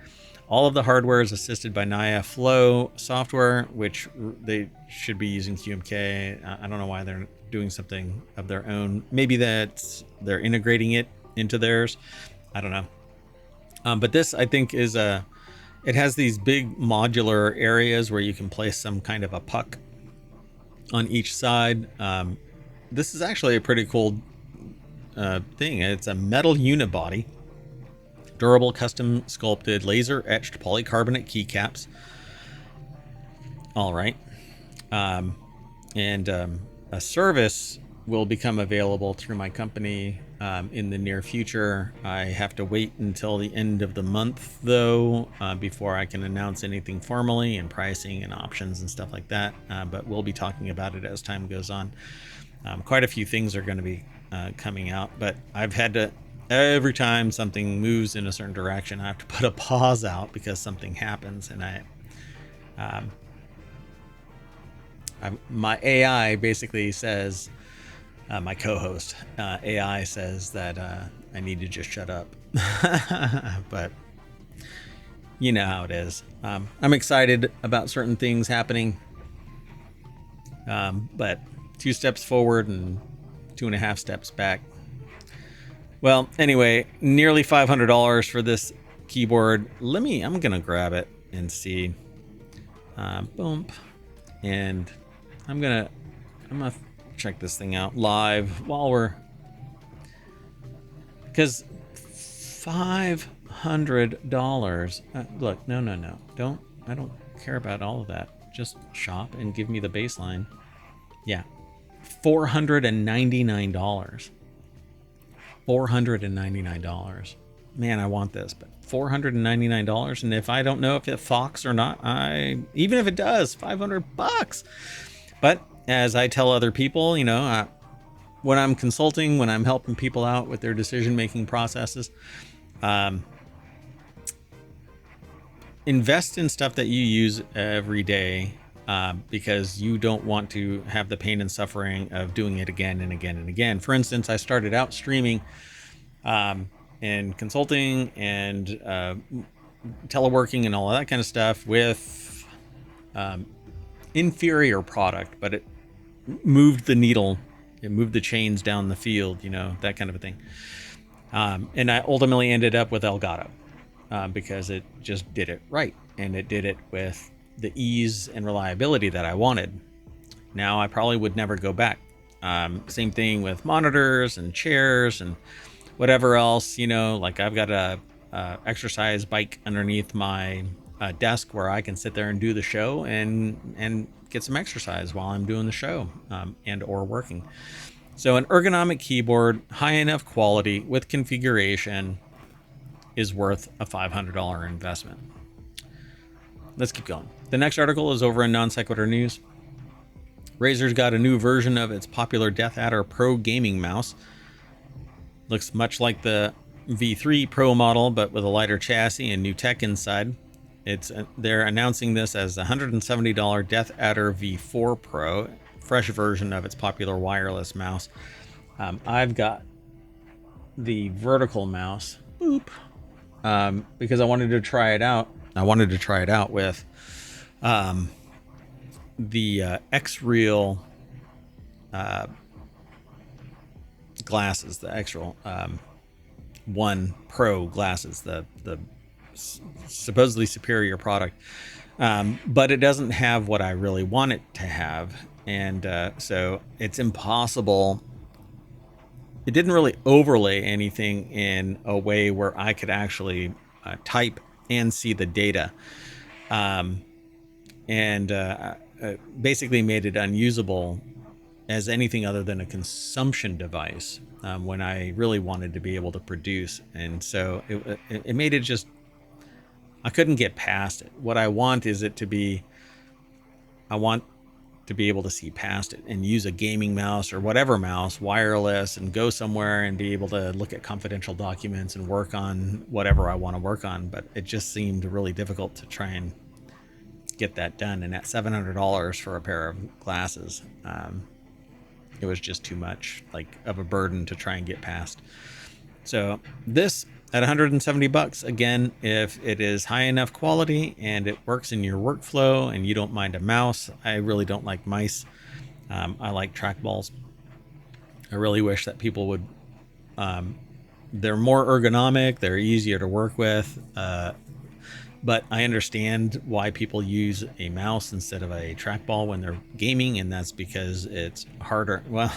All of the hardware is assisted by Naya Flow software, which they should be using QMK. I don't know why they're doing something of their own. Maybe that they're integrating it into theirs. I don't know. But this, I think, is it has these big modular areas where you can place some kind of a puck on each side. this is actually a pretty cool thing. It's a metal unibody, durable, custom sculpted, laser etched polycarbonate keycaps. All right. And a service will become available through my company in the near future. I have to wait until the end of the month, though, before I can announce anything formally, and pricing and options and stuff like that. But we'll be talking about it as time goes on. Quite a few things are going to be coming out, but I've had to, every time something moves in a certain direction, I have to put a pause out because something happens, and my AI basically says, my co-host AI says that I need to just shut up. But you know how it is. I'm excited about certain things happening, but 2 steps forward and 2.5 steps back. Well, anyway, nearly $500 for this keyboard. I'm gonna grab it and see. Boom. And I'm gonna check this thing out live while because $500. Look, no. I don't care about all of that. Just shop and give me the baseline. Yeah, $499. $499. Man, I want this, but $499. And if I don't know if it Fox or not, even if it does, $500. But as I tell other people, when I'm consulting, when I'm helping people out with their decision-making processes, invest in stuff that you use every day, because you don't want to have the pain and suffering of doing it again and again and again. For instance, I started out streaming and consulting and teleworking and all of that kind of stuff with inferior product, but it moved the needle. It moved the chains down the field, that kind of a thing. And I ultimately ended up with Elgato because it just did it right. And it did it with the ease and reliability that I wanted. Now I probably would never go back. Same thing with monitors and chairs and whatever else, like I've got a exercise bike underneath my desk where I can sit there and do the show and get some exercise while I'm doing the show and or working. So an ergonomic keyboard, high enough quality with configuration, is worth a $500 investment. Let's keep going. The next article is over in Non Sequitur News. Razer's got a new version of its popular Death Adder Pro gaming mouse. Looks much like the V3 Pro model, but with a lighter chassis and new tech inside. They're announcing this as a $170 Death Adder V4 Pro, fresh version of its popular wireless mouse. I've got the vertical mouse, because I wanted to try it out. I wanted to try it out with the X-Real glasses, the X-Real 1 Pro glasses, the supposedly superior product, but it doesn't have what I really want it to have, and so it's impossible. It didn't really overlay anything in a way where I could actually type and see the data, and basically made it unusable as anything other than a consumption device when I really wanted to be able to produce. And so it made it just, I couldn't get past it. What I want is it to be, I want to be able to see past it and use a gaming mouse or whatever mouse, wireless, and go somewhere and be able to look at confidential documents and work on whatever I want to work on. But it just seemed really difficult to try and get that done. And at $700 for a pair of glasses, it was just too much of a burden to try and get past. So this at $170, again, if it is high enough quality and it works in your workflow and you don't mind a mouse. I really don't like mice. I like trackballs. I really wish that people would, they're more ergonomic, they're easier to work with. But I understand why people use a mouse instead of a trackball when they're gaming, and that's because it's harder. Well,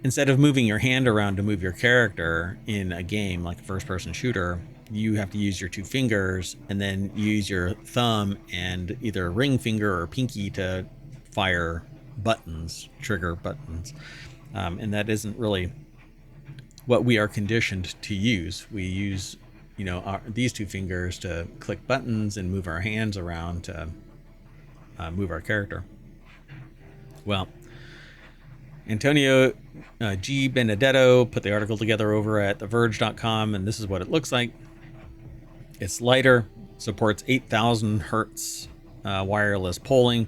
instead of moving your hand around to move your character in a game like a first-person shooter, you have to use your two fingers and then use your thumb and either ring finger or pinky to fire buttons, trigger buttons. And that isn't really what we are conditioned to use. We use, these two fingers to click buttons and move our hands around to move our character. Well, Antonio G. Benedetto put the article together over at TheVerge.com, and this is what it looks like. It's lighter, supports 8,000 hertz wireless polling.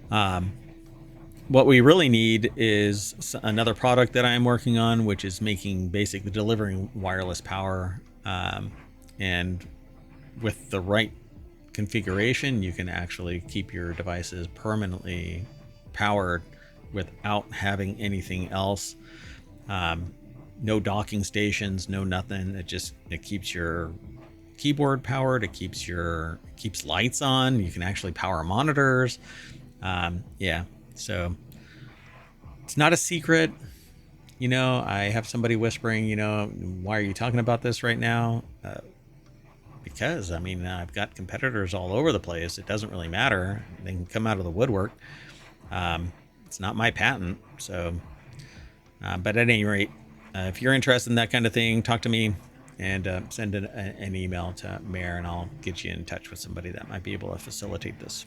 What we really need is another product that I'm working on, which is basically delivering wireless power. And with the right configuration, you can actually keep your devices permanently powered without having anything else. No docking stations, no nothing. It keeps your keyboard powered. It keeps lights on. You can actually power monitors. So it's not a secret. I have somebody whispering, why are you talking about this right now? Because I've got competitors all over the place. It doesn't really matter. They can come out of the woodwork. It's not my patent. So, but at any rate, if you're interested in that kind of thing, talk to me and send an email to Mayor, and I'll get you in touch with somebody that might be able to facilitate this.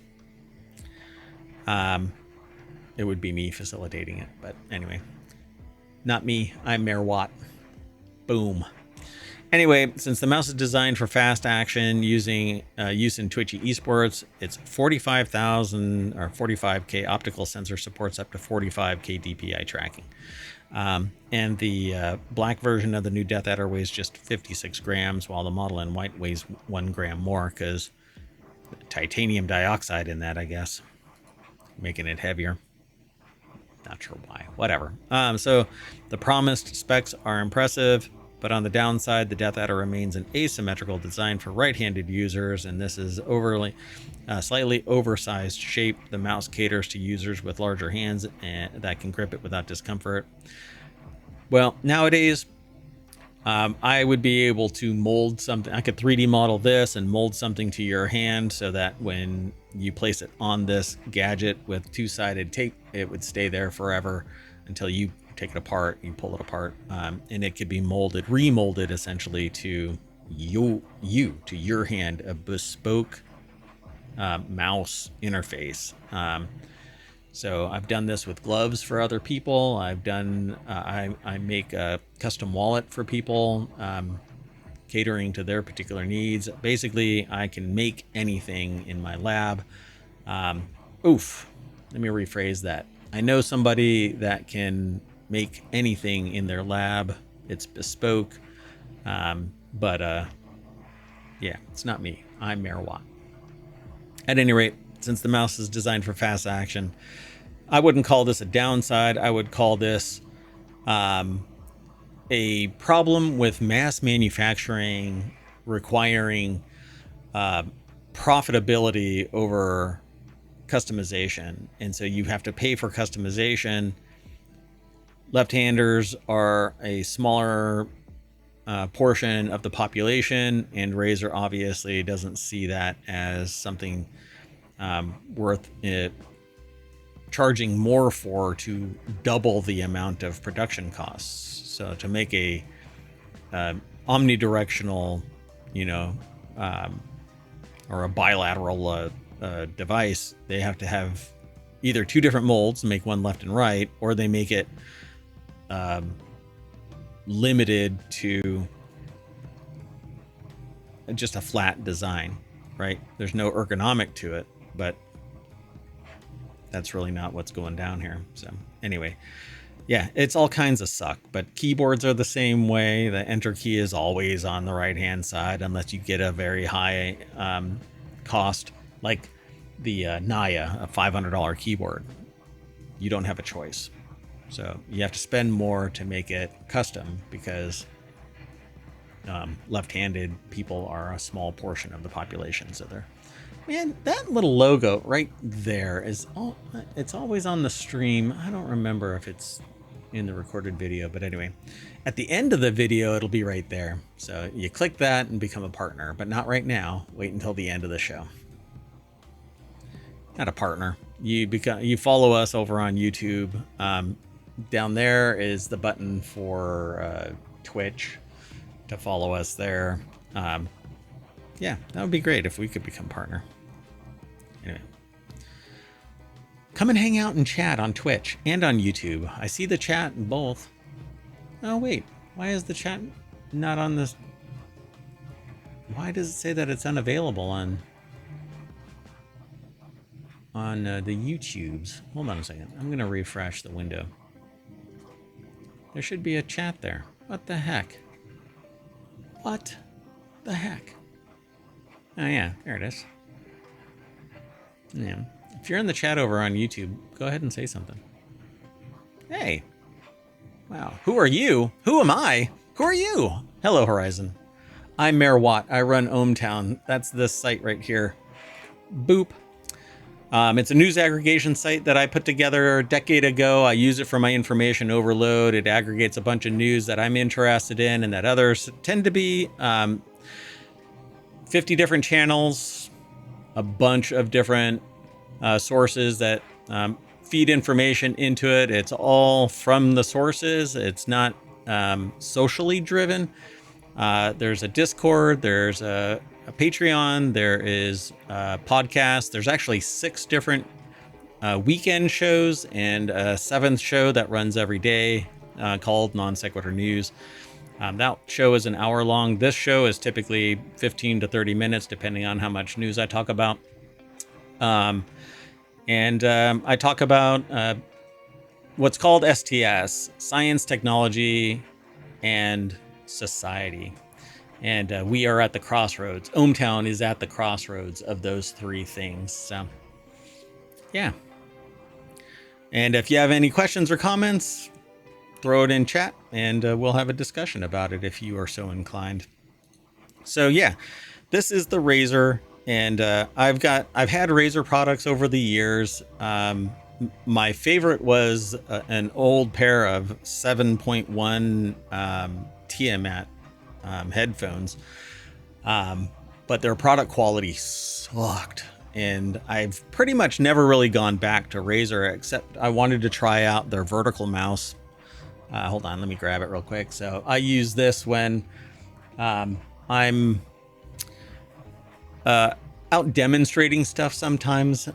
It would be me facilitating it, but anyway, not me. I'm MayorWatt. Boom. Anyway, since the mouse is designed for fast action use in Twitchy esports, it's 45,000 or 45K optical sensor, supports up to 45K DPI tracking. And the black version of the new Death Adder weighs just 56 grams, while the model in white weighs 1 gram more because titanium dioxide in that, I guess, making it heavier. Not sure why. Whatever. So the promised specs are impressive, but on the downside, the Death Adder remains an asymmetrical design for right-handed users, and this is slightly oversized shape. The mouse caters to users with larger hands and that can grip it without discomfort. Well, nowadays, I would be able to mold something. I could 3D model this and mold something to your hand so that when you place it on this gadget with two-sided tape, it would stay there forever until you take it apart, you pull it apart, and it could be remolded essentially to your hand, a bespoke mouse interface. So I've done this with gloves for other people. I make a custom wallet for people, catering to their particular needs. Basically, I can make anything in my lab. Let me rephrase that. I know somebody that can make anything in their lab. It's bespoke. But it's not me. I'm MayorWatt. At any rate, since the mouse is designed for fast action, I wouldn't call this a downside. I would call this a problem with mass manufacturing requiring profitability over customization. And so you have to pay for customization. Left-handers are a smaller portion of the population, and Razer obviously doesn't see that as something worth it charging more for to double the amount of production costs. So to make a omnidirectional, or a bilateral device, they have to have either two different molds, make one left and right, or they make it limited to just a flat design, right? There's no ergonomic to it, but that's really not what's going down here. So anyway, yeah, it's all kinds of suck, but keyboards are the same way. The enter key is always on the right hand side unless you get a very high cost, like the Naya, a $500 keyboard. You don't have a choice. So you have to spend more to make it custom because left-handed people are a small portion of the population. So they're, man, that little logo right there is all, it's always on the stream. I don't remember if it's in the recorded video, but anyway, at the end of the video, it'll be right there. So you click that and become a partner, but not right now. Wait until the end of the show. Not a partner. You follow us over on YouTube. Down there is the button for Twitch to follow us there. Yeah, that would be great if we could become partner. Anyway, come and hang out and chat on Twitch and on YouTube. I see the chat in both. Oh wait, why is the chat not on this? Why does it say that it's unavailable on the YouTubes? Hold on a second. I'm gonna refresh the window. There should be a chat there. What the heck? What the heck? Oh yeah, there it is. Yeah. If you're in the chat over on YouTube, go ahead and say something. Hey. Wow. Who are you? Who am I? Who are you? Hello, Horizon. I'm MayorWatt. I run ohmTown. That's this site right here. Boop. It's a news aggregation site that I put together a decade ago. I use it for my information overload. It aggregates a bunch of news that I'm interested in and that others tend to be. 50 different channels, a bunch of different sources that feed information into it. It's all from the sources. It's not socially driven. There's a Discord. There's a Patreon. There is a podcast. There's actually 6 different weekend shows and a 7th show that runs every day called Non Sequitur News. That show is an hour long. This show is typically 15 to 30 minutes, depending on how much news I talk about. I talk about what's called STS, Science, Technology, and Society. And we are at the crossroads. ohmTown is at the crossroads of those 3 things. So, yeah. And if you have any questions or comments, throw it in chat and we'll have a discussion about it if you are so inclined. So yeah, this is the Razer, and I've had Razer products over the years. My favorite was an old pair of 7.1 Tiamat headphones, but their product quality sucked. And I've pretty much never really gone back to Razer, except I wanted to try out their vertical mouse. Hold on, let me grab it real quick. So I use this when I'm out demonstrating stuff sometimes,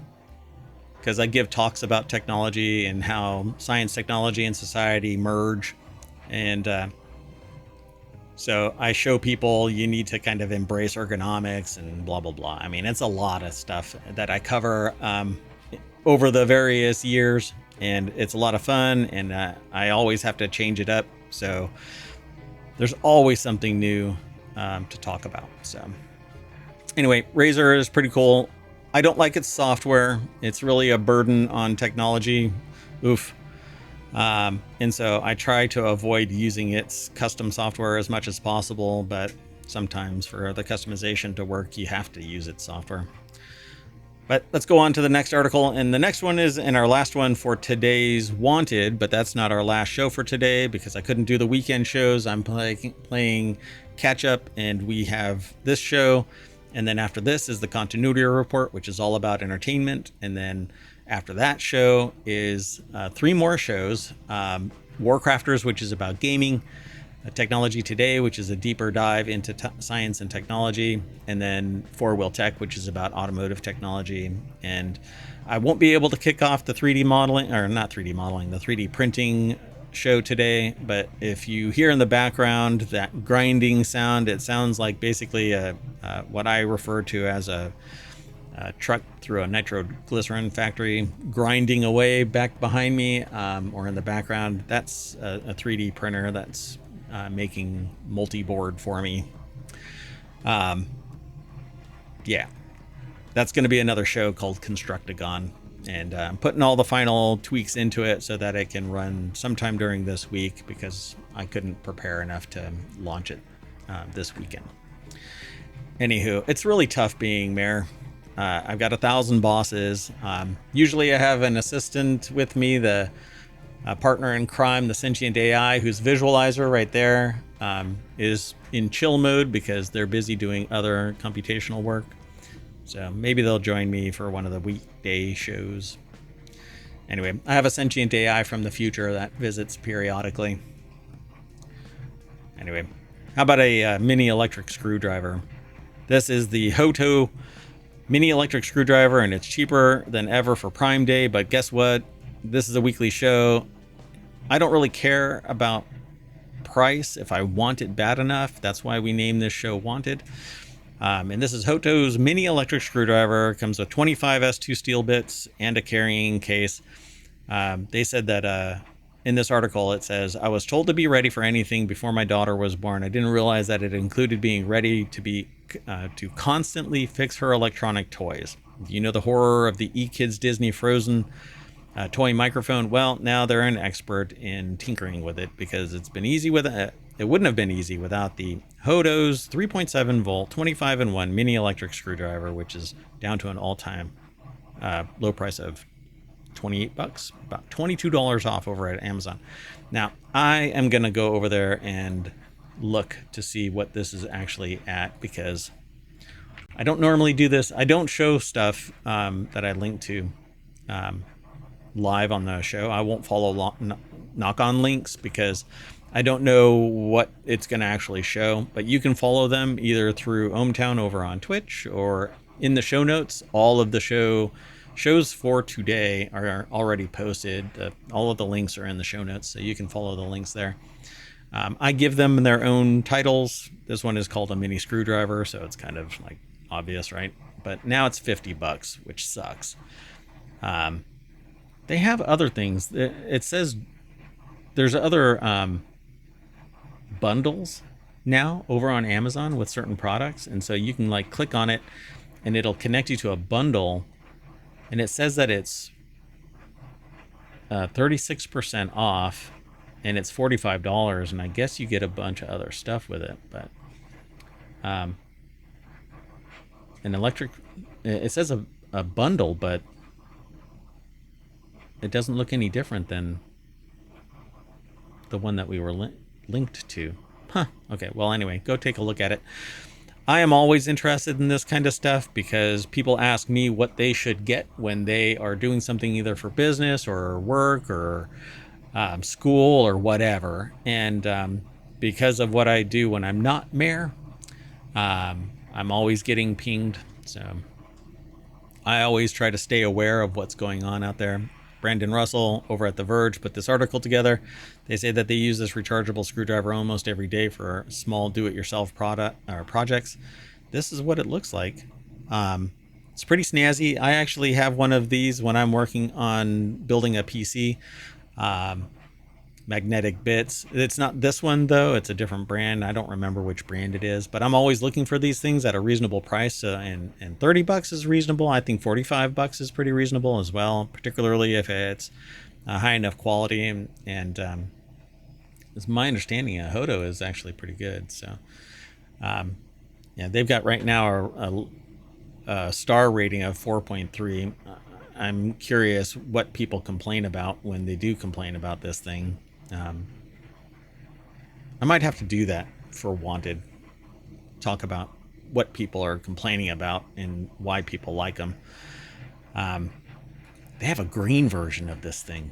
because I give talks about technology and how science, technology, and society merge. And so I show people you need to kind of embrace ergonomics and blah, blah, blah. I mean, it's a lot of stuff that I cover over the various years. And it's a lot of fun, and I always have to change it up. So there's always something new to talk about. So anyway, Razer is pretty cool. I don't like its software. It's really a burden on technology. Oof. And so I try to avoid using its custom software as much as possible, but sometimes for the customization to work, you have to use its software. But let's go on to the next article. And the next one is, and our last one for today's Wanted, but that's not our last show for today because I couldn't do the weekend shows. I'm playing catch up, and we have this show. And then after this is the Continuity Report, which is all about entertainment. And then after that show is 3 more shows. WarCrafters, which is about gaming. TechnologyToday, which is a deeper dive into science and technology, and then FourWheelTech, which is about automotive technology. And I won't be able to kick off the 3D modeling, or not 3D modeling, the 3D printing show today. But if you hear in the background that grinding sound, it sounds like basically what I refer to as a truck through a nitroglycerin factory grinding away back behind me, or in the background. That's a 3D printer that's making multi-board for me. Yeah, that's going to be another show called Constructagon, and I'm putting all the final tweaks into it so that it can run sometime during this week because I couldn't prepare enough to launch it this weekend. Anywho, it's really tough being mayor. I've got 1,000 bosses. Usually I have an assistant with me, the partner in crime, the Sentient AI, whose visualizer right there is in chill mode because they're busy doing other computational work. So maybe they'll join me for one of the weekday shows. Anyway, I have a Sentient AI from the future that visits periodically. Anyway, how about a mini electric screwdriver? This is the Hoto mini electric screwdriver, and it's cheaper than ever for Prime Day. But guess what? This is a weekly show. I don't really care about price if I want it bad enough. That's why we named this show Wanted. And this is Hoto's mini electric screwdriver. It comes with 25 S2 steel bits and a carrying case. They said that in this article, it says, I was told to be ready for anything before my daughter was born. I didn't realize that it included being ready to constantly fix her electronic toys. You know the horror of the eKids Disney Frozen toy microphone? Well, now they're an expert in tinkering with it because it's been easy with it. It wouldn't have been easy without the Hoto's 3.7 volt 25-in-1 mini electric screwdriver, which is down to an all-time low price of $28, about $22 off over at Amazon. Now, I am going to go over there and look to see what this is actually at, because I don't normally do this. I don't show stuff that I link to live on the show. I won't follow knock-on links because I don't know what it's going to actually show, but you can follow them either through ohmTown over on Twitch or in the show notes. All of the shows for today are already posted. All of the links are in the show notes, so you can follow the links there. I give them their own titles. This one is called a mini screwdriver, so it's kind of like obvious, right? But now it's $50, which sucks. They have other things. It says there's other bundles now over on Amazon with certain products, and so you can like click on it and it'll connect you to a bundle, and it says that it's 36% off and it's $45, and I guess you get a bunch of other stuff with it. But an electric, it says a bundle, but it doesn't look any different than the one that we were linked to. Okay, well, anyway, go take a look at it. I am always interested in this kind of stuff because people ask me what they should get when they are doing something either for business or work or school or whatever. And because of what I do when I'm not mayor, I'm always getting pinged. So I always try to stay aware of what's going on out there. Brandon Russell over at The Verge put this article together. They say that they use this rechargeable screwdriver almost every day for small do-it-yourself projects. This is what it looks like. It's pretty snazzy. I actually have one of these when I'm working on building a PC. Magnetic bits. It's not this one though. It's a different brand. I don't remember which brand it is, but I'm always looking for these things at a reasonable price. And $30 is reasonable. I think $45 is pretty reasonable as well, particularly if it's high enough quality. And it's my understanding Hoto is actually pretty good. So yeah, they've got right now a star rating of 4.3. I'm curious what people complain about when they do complain about this thing. I might have to do that for Wanted. Talk about what people are complaining about and why people like them. They have a green version of this thing.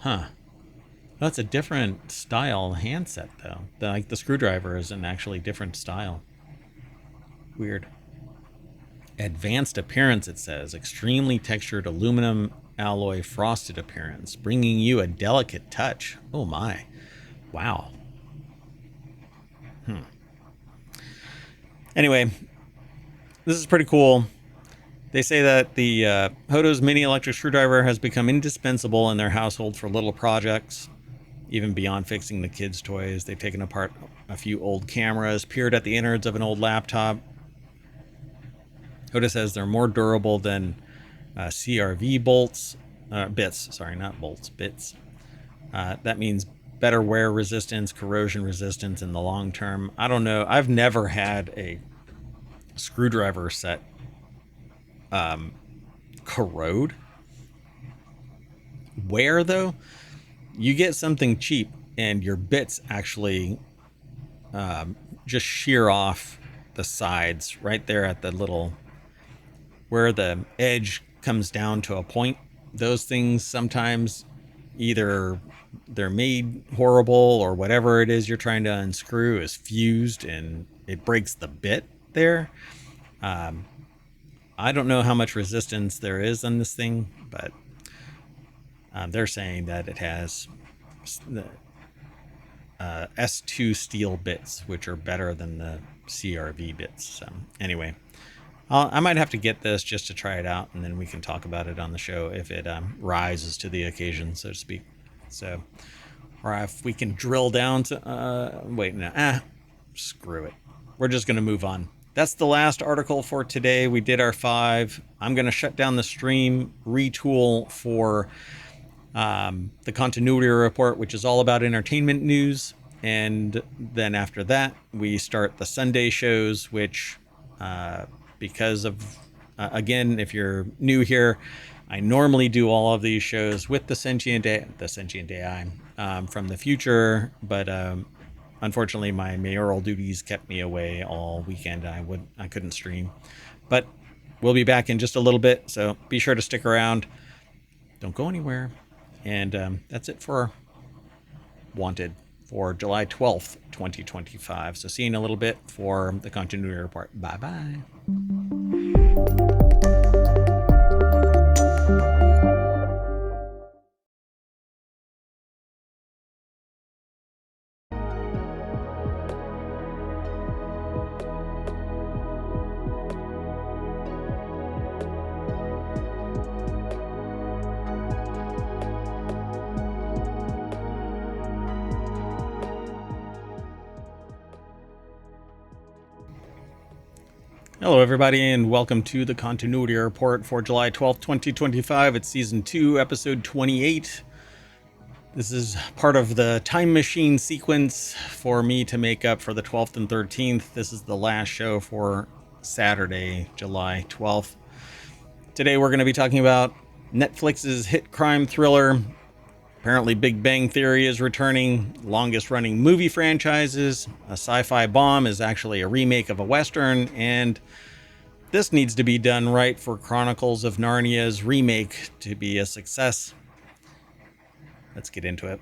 That's a different style handset though. Like the screwdriver is an actually different style. Weird. Advanced appearance, it says. Extremely textured aluminum alloy frosted appearance, bringing you a delicate touch. Oh my. Wow. Anyway, this is pretty cool. They say that the Hoto's mini electric screwdriver has become indispensable in their household for little projects, even beyond fixing the kids' toys. They've taken apart a few old cameras, peered at the innards of an old laptop. Hoto says they're more durable than CRV bits. Sorry, not bolts, bits. That means better wear resistance, corrosion resistance in the long term. I don't know. I've never had a screwdriver set corrode. Wear, though, you get something cheap and your bits actually just shear off the sides right there at the little where the edge comes down to a point. Those things sometimes either they're made horrible or whatever it is you're trying to unscrew is fused and it breaks the bit there. I don't know how much resistance there is on this thing, but they're saying that it has the S2 steel bits, which are better than the CRV bits. So anyway, I might have to get this just to try it out, and then we can talk about it on the show if it rises to the occasion, so to speak. So, or if we can drill down to, screw it. We're just going to move on. That's the last article for today. We did our 5. I'm going to shut down the stream, retool for the continuity report, which is all about entertainment news. And then after that, we start the Sunday shows, which because of, again, if you're new here, I normally do all of these shows with the Sentient AI from the future, but unfortunately my mayoral duties kept me away all weekend. I couldn't stream, but we'll be back in just a little bit, so be sure to stick around. Don't go anywhere. And that's it for Wanted for July 12th, 2025. So see you in a little bit for the continuity report. Bye-bye. Hello, everybody, and welcome to the Continuity Report for July 12th, 2025. It's Season 2, Episode 28. This is part of the time machine sequence for me to make up for the 12th and 13th. This is the last show for Saturday, July 12th. Today, we're going to be talking about Netflix's hit crime thriller. Apparently, Big Bang Theory is returning, longest-running movie franchises. A sci-fi bomb is actually a remake of a Western, and this needs to be done right for Chronicles of Narnia's remake to be a success. Let's get into it.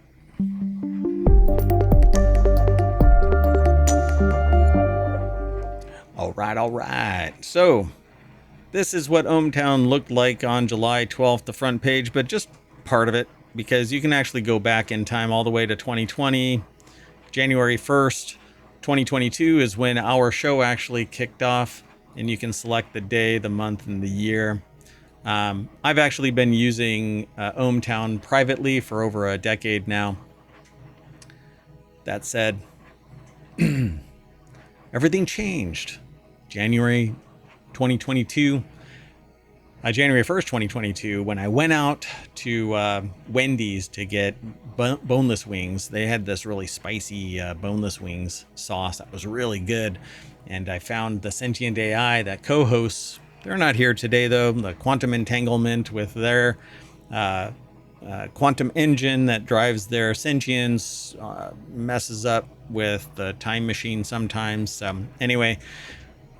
All right. So, this is what ohmTown looked like on July 12th, the front page, but just part of it, because you can actually go back in time all the way to 2020. January 1st, 2022 is when our show actually kicked off, and you can select the day, the month, and the year. I've actually been using ohmTown privately for over a decade now. That said, everything changed. January 2022. January 1st, 2022, when I went out to Wendy's to get boneless wings. They had this really spicy boneless wings sauce that was really good. And I found the Sentient AI that co-hosts. They're not here today, though. The quantum entanglement with their quantum engine that drives their sentience messes up with the time machine sometimes. Anyway,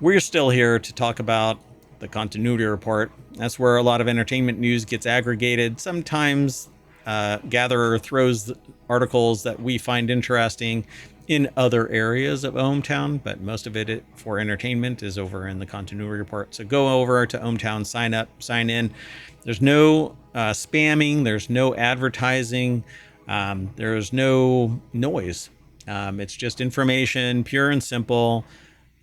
we're still here to talk about the continuity report. That's where a lot of entertainment news gets aggregated. Sometimes Gatherer throws articles that we find interesting in other areas of ohmTown, but most of it for entertainment is over in the continuity report. So go over to ohmTown, sign up, sign in. There's no spamming. There's no advertising. There's no noise. It's just information, pure and simple.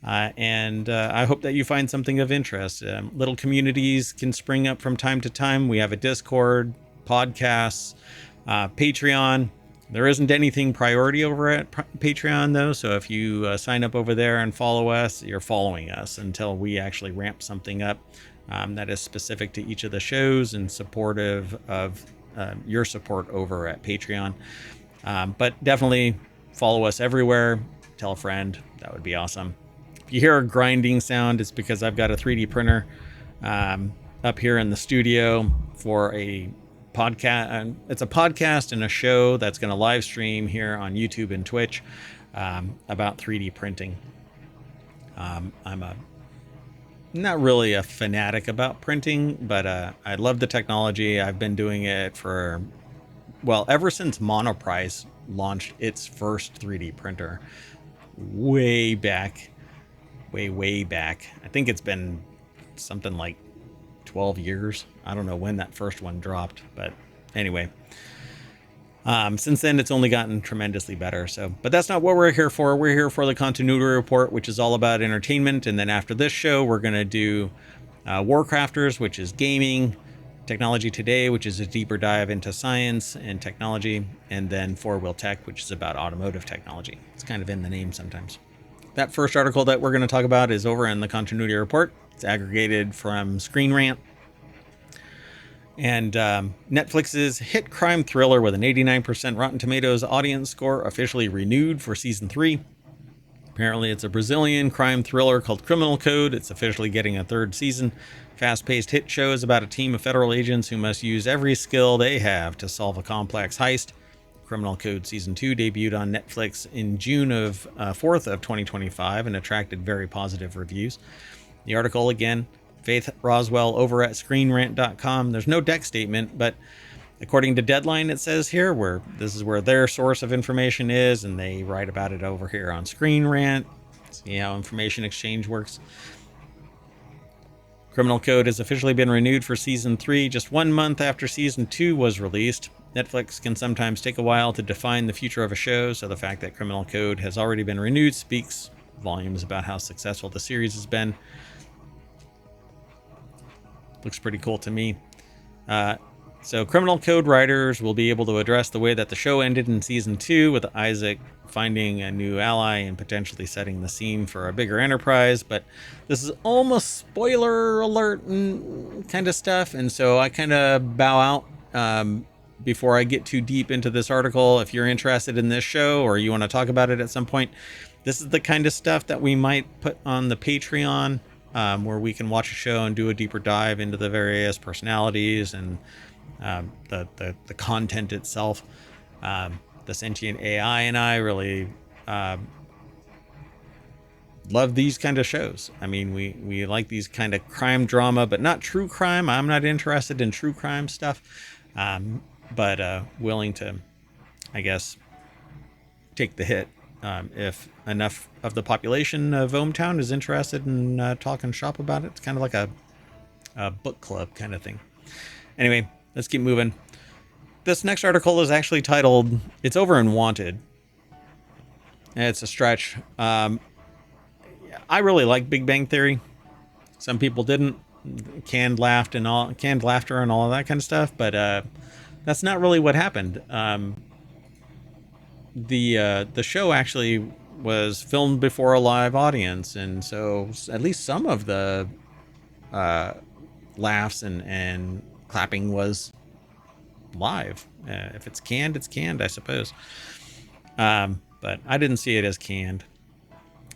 And I hope that you find something of interest. Little communities can spring up from time to time. We have a Discord, podcasts, Patreon. There isn't anything priority over at Patreon, though. So if you sign up over there and follow us, you're following us until we actually ramp something up that is specific to each of the shows and supportive of your support over at Patreon. But definitely follow us everywhere. Tell a friend. That would be awesome. If you hear a grinding sound, it's because I've got a 3D printer up here in the studio for a podcast. It's a podcast and a show that's going to live stream here on YouTube and Twitch about 3D printing. I'm not really a fanatic about printing, but I love the technology. I've been doing it for, ever since Monoprice launched its first 3D printer way back. I think it's been something like 12 years. I don't know when that first one dropped, but anyway. Since then, it's only gotten tremendously better. But that's not what we're here for. We're here for the Continuity Report, which is all about entertainment. And then after this show, we're going to do WarCrafters, which is gaming, Technology Today, which is a deeper dive into science and technology, and then FourWheelTech, which is about automotive technology. It's kind of in the name sometimes. That first article that we're going to talk about is over in the Continuity Report. It's aggregated from Screen Rant. And Netflix's hit crime thriller with an 89% Rotten Tomatoes audience score officially renewed for season 3. Apparently, it's a Brazilian crime thriller called Criminal Code. It's officially getting a 3rd season. Fast-paced hit show is about a team of federal agents who must use every skill they have to solve a complex heist. Criminal Code Season 2 debuted on Netflix in June 4th of 2025 and attracted very positive reviews. The article, again, Faith Roswell over at ScreenRant.com. There's no deck statement, but according to Deadline, it says here this is where their source of information is, and they write about it over here on Screen Rant. See how information exchange works. Criminal Code has officially been renewed for Season 3 just 1 month after Season 2 was released. Netflix can sometimes take a while to define the future of a show, so the fact that Criminal Code has already been renewed speaks volumes about how successful the series has been. Looks pretty cool to me. So Criminal Code writers will be able to address the way that the show ended in Season 2, with Isaac finding a new ally and potentially setting the scene for a bigger enterprise. But this is almost spoiler alert and kind of stuff, and so I kind of bow out before I get too deep into this article. If you're interested in this show or you want to talk about it at some point, this is the kind of stuff that we might put on the Patreon, where we can watch a show and do a deeper dive into the various personalities and the content itself. The Sentient AI and I really love these kind of shows. I mean, we like these kind of crime drama, but not true crime. I'm not interested in true crime stuff, but willing to, I guess, take the hit if enough of the population of ohmTown is interested in talking shop about it. It's kind of like a book club kind of thing. Anyway, let's keep moving. This next article is actually titled, it's over in Wanted. It's a stretch. I really like Big Bang Theory. Some people didn't. Canned laughter and all of that kind of stuff, but that's not really what happened. The show actually was filmed before a live audience, and so at least some of the laughs and clapping was live. If it's canned, it's canned, I suppose. But I didn't see it as canned.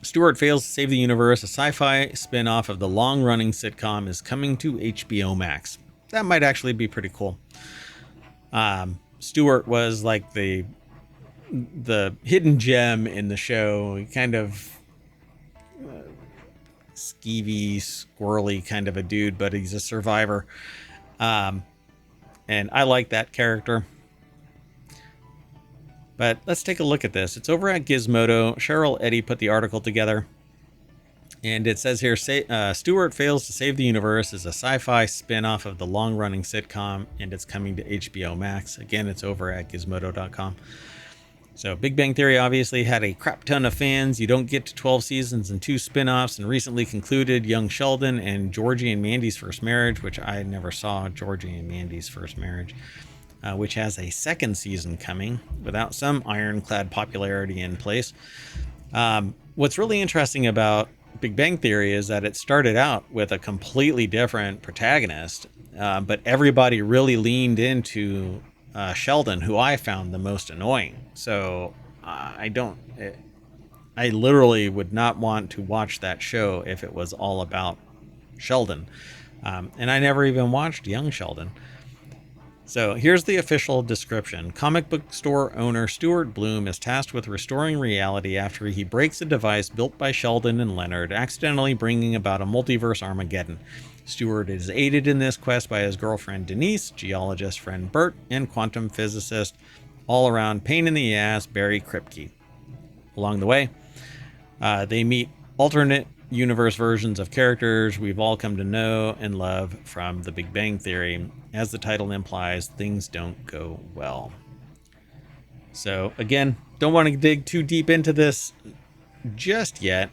Stewart Fails to Save the Universe, a sci-fi spin-off of the long-running sitcom, is coming to HBO Max. That might actually be pretty cool. Stewart was like the hidden gem in the show. He kind of skeevy, squirrely kind of a dude, but he's a survivor. And I like that character. But let's take a look at this. It's over at Gizmodo. Cheryl Eddy put the article together. And it says here, Stewart Fails to Save the Universe is a sci-fi spin-off of the long-running sitcom, and it's coming to HBO Max. Again, it's over at gizmodo.com. So Big Bang Theory obviously had a crap ton of fans. You don't get to 12 seasons and 2 spin-offs, and recently concluded Young Sheldon and Georgie and Mandy's First Marriage, which I never saw Georgie and Mandy's First Marriage. Which has a 2nd season coming without some ironclad popularity in place. What's really interesting about Big Bang Theory is that it started out with a completely different protagonist, but everybody really leaned into Sheldon, who I found the most annoying. So I literally would not want to watch that show if it was all about Sheldon. And I never even watched Young Sheldon. So here's the official description. Comic book store owner Stuart Bloom is tasked with restoring reality after he breaks a device built by Sheldon and Leonard, accidentally bringing about a multiverse Armageddon. Stuart is aided in this quest by his girlfriend Denise, geologist friend Bert, and quantum physicist, all-around pain-in-the-ass Barry Kripke. Along the way, they meet alternate universe versions of characters we've all come to know and love from The Big Bang Theory. As the title implies, things don't go well. So again, don't want to dig too deep into this just yet.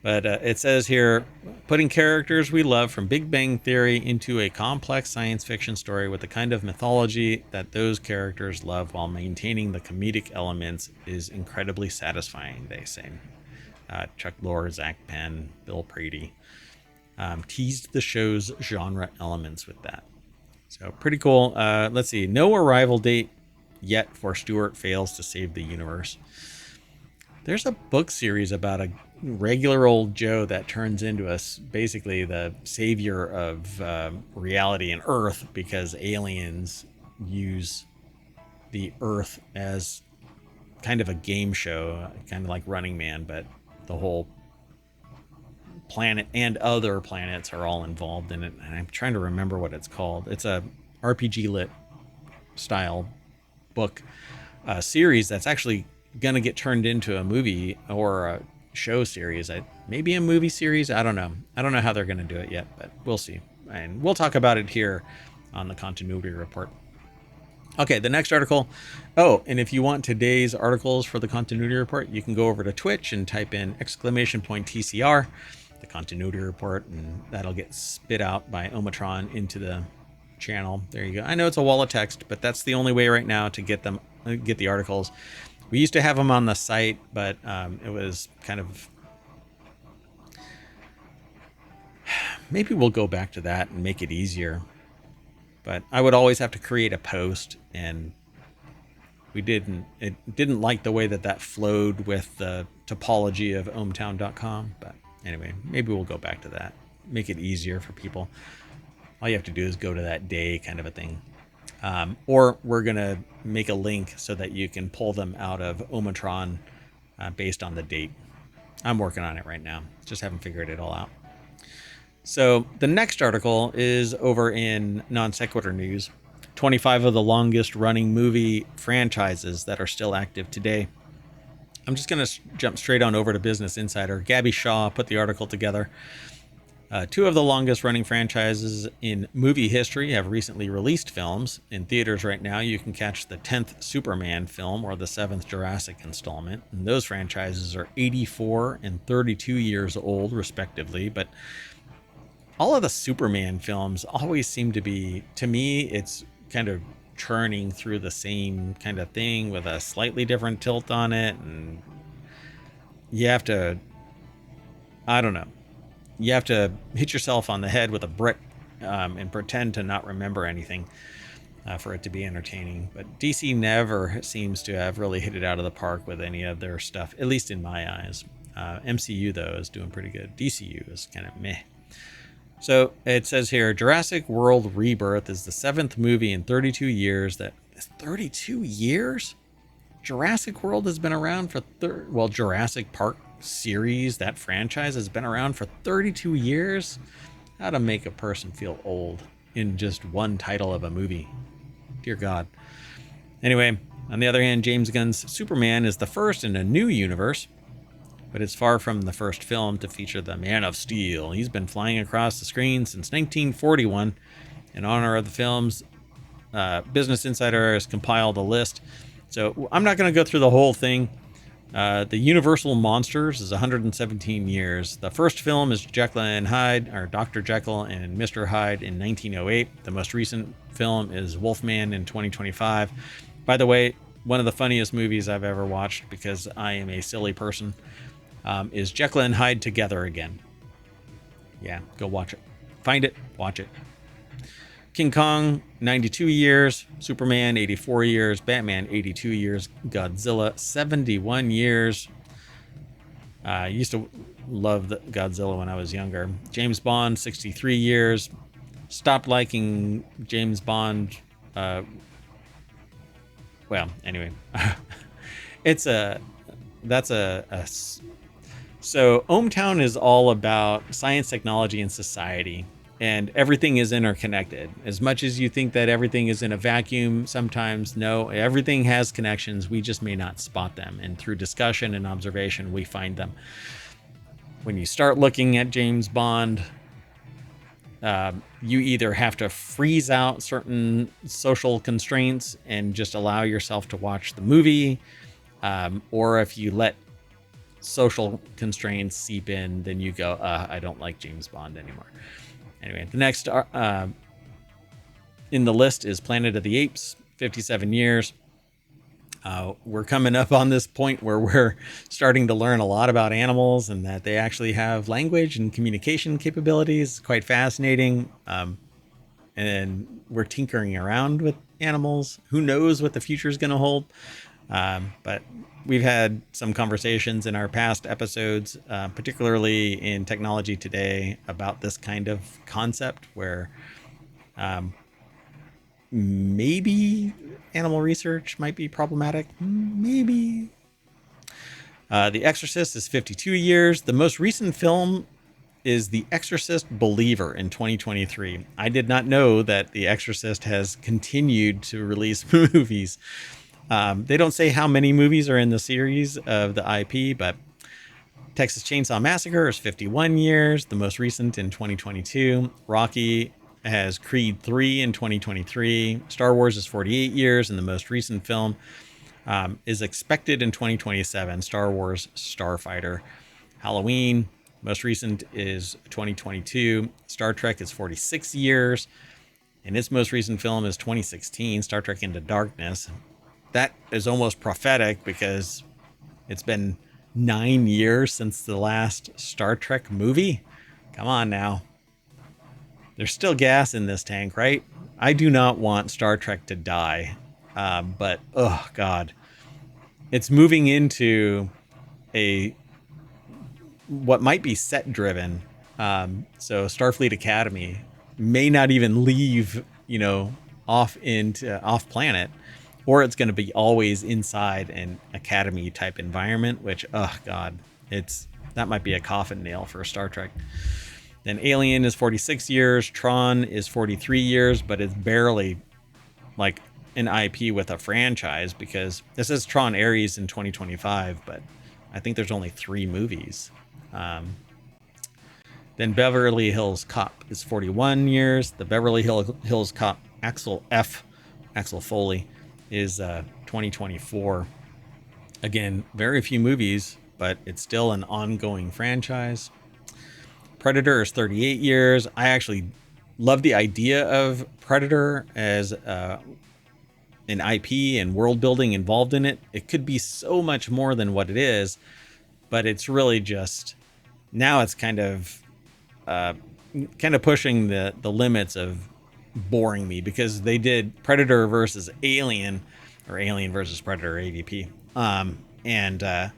But it says here, putting characters we love from Big Bang Theory into a complex science fiction story with the kind of mythology that those characters love while maintaining the comedic elements is incredibly satisfying, they say. Chuck Lorre, Zach Penn, Bill Prady teased the show's genre elements with that. So pretty cool. Let's see. No arrival date yet for Stuart Fails to Save the Universe. There's a book series about a regular old Joe that turns into basically the savior of reality and Earth because aliens use the Earth as kind of a game show, kind of like Running Man, but the whole planet and other planets are all involved in it. And I'm trying to remember what it's called. It's a RPG lit style book series that's actually going to get turned into a movie or a show series. Maybe a movie series. I don't know. I don't know how they're going to do it yet, but we'll see. And we'll talk about it here on the Continuity Report. Okay, the next article. Oh, and if you want today's articles for the Continuity Report, you can go over to Twitch and type in !TCR, the Continuity Report, and that'll get spit out by ohmTown into the channel. There you go. I know it's a wall of text, but that's the only way right now to get the articles. We used to have them on the site, but it was kind of... Maybe we'll go back to that and make it easier. But I would always have to create a post, and it didn't like the way that flowed with the topology of ohmTown.com. But anyway, maybe we'll go back to that. Make it easier for people. All you have to do is go to that day kind of a thing. Or we're going to make a link so that you can pull them out of ohmTown based on the date. I'm working on it right now. Just haven't figured it all out. So the next article is over in Non Sequitur News. 25 of the longest running movie franchises that are still active today. I'm just going to jump straight on over to Business Insider. Gabby Shaw put the article together. 2 of the longest running franchises in movie history have recently released films. In theaters right now, you can catch the 10th Superman film or the 7th Jurassic installment. And those franchises are 84 and 32 years old, respectively. But all of the Superman films always seem to be, to me, it's kind of churning through the same kind of thing with a slightly different tilt on it. And you have to, I don't know. You have to hit yourself on the head with a brick and pretend to not remember anything for it to be entertaining. But DC never seems to have really hit it out of the park with any of their stuff, at least in my eyes. MCU, though, is doing pretty good. DCU is kind of meh. So it says here, Jurassic World Rebirth is the 7th movie in 32 years. 32 years? Jurassic World has been around for... Jurassic Park series, that franchise has been around for 32 years. How to make a person feel old in just one title of a movie. Dear God. Anyway, on the other hand, James Gunn's Superman is the first in a new universe, but it's far from the first film to feature the Man of Steel. He's been flying across the screen since 1941. In honor of the films, Business Insider has compiled a list. So I'm not going to go through the whole thing. The Universal Monsters is 117 years. The first film is Jekyll and Hyde, or Dr. Jekyll and Mr. Hyde in 1908. The most recent film is Wolfman in 2025. By the way, one of the funniest movies I've ever watched, because I am a silly person, is Jekyll and Hyde Together Again. Yeah, go watch it. Find it, watch it. King Kong, 92 years. Superman, 84 years. Batman, 82 years. Godzilla, 71 years. I used to love Godzilla when I was younger. James Bond, 63 years. Stopped liking James Bond. Well, anyway, it's a so ohmTown is all about science, technology, and society, and everything is interconnected. As much as you think that everything is in a vacuum, sometimes no, everything has connections. We just may not spot them, and through discussion and observation, we find them. When you start looking at James Bond, you either have to freeze out certain social constraints and just allow yourself to watch the movie, or if you let social constraints seep in, then you go, I don't like James Bond anymore. Anyway, the next in the list is Planet of the Apes, 57 years. We're coming up on this point where we're starting to learn a lot about animals and that they actually have language and communication capabilities. Quite fascinating. And we're tinkering around with animals. Who knows what the future is going to hold? But we've had some conversations in our past episodes, particularly in Technology Today, about this kind of concept where maybe animal research might be problematic. Maybe. The Exorcist is 52 years. The most recent film is The Exorcist Believer in 2023. I did not know that The Exorcist has continued to release movies. They don't say how many movies are in the series of the IP, but Texas Chainsaw Massacre is 51 years, the most recent in 2022. Rocky has Creed 3 in 2023. Star Wars is 48 years, and the most recent film is expected in 2027, Star Wars Starfighter. Halloween, most recent is 2022. Star Trek is 46 years, and its most recent film is 2016, Star Trek Into Darkness. That is almost prophetic because it's been 9 years since the last Star Trek movie. Come on now. There's still gas in this tank, right? I do not want Star Trek to die. But, oh, God. It's moving into what might be set-driven. So Starfleet Academy may not even leave, off planet. Or it's going to be always inside an academy type environment, which, oh God, that might be a coffin nail for Star Trek. Then Alien is 46 years, Tron is 43 years, but it's barely like an IP with a franchise because this is Tron Ares in 2025, but I think there's only 3 movies. Then Beverly Hills Cop is 41 years. The Beverly Hills Cop Axel Foley is 2024. Again, very few movies, but it's still an ongoing franchise. Predator is 38 years. I actually love the idea of Predator as an IP and world building involved in it. It could be so much more than what it is, but it's really just now it's kind of pushing the limits of boring me because they did Predator versus Alien or Alien versus Predator AVP. And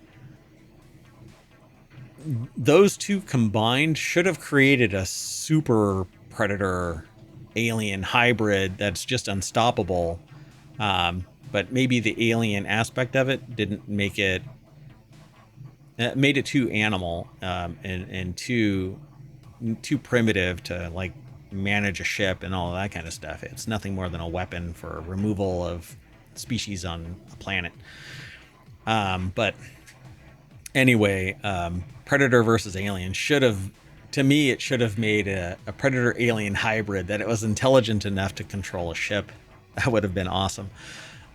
those two combined should have created a super Predator Alien hybrid that's just unstoppable. But maybe the alien aspect of it didn't make it, made it too animal and too primitive to like manage a ship and all of that kind of stuff. It's nothing more than a weapon for removal of species on a planet. But anyway, Predator versus Alien should have, to me, it should have made a Predator Alien hybrid that it was intelligent enough to control a ship. That would have been awesome.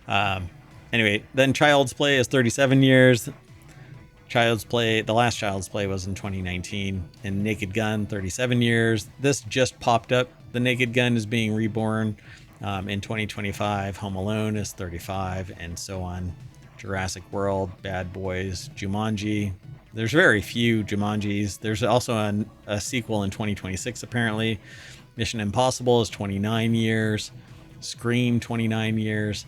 Anyway, then Child's Play is 37 years. The last Child's Play was in 2019. And Naked Gun, 37 years. This just popped up. The Naked Gun is being reborn in 2025. Home Alone is 35, and so on. Jurassic World, Bad Boys, Jumanji. There's very few Jumanjis. There's also a sequel in 2026, apparently. Mission Impossible is 29 years. Scream, 29 years.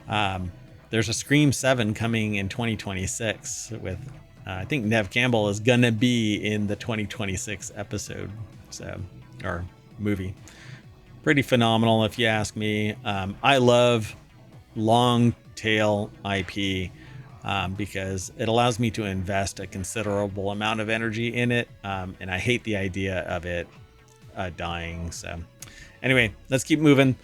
There's a Scream 7 coming in 2026 with, I think Nev Campbell is going to be in the 2026 episode, or movie. Pretty phenomenal, if you ask me. I love long tail IP because it allows me to invest a considerable amount of energy in it, and I hate the idea of it dying. So anyway, let's keep moving.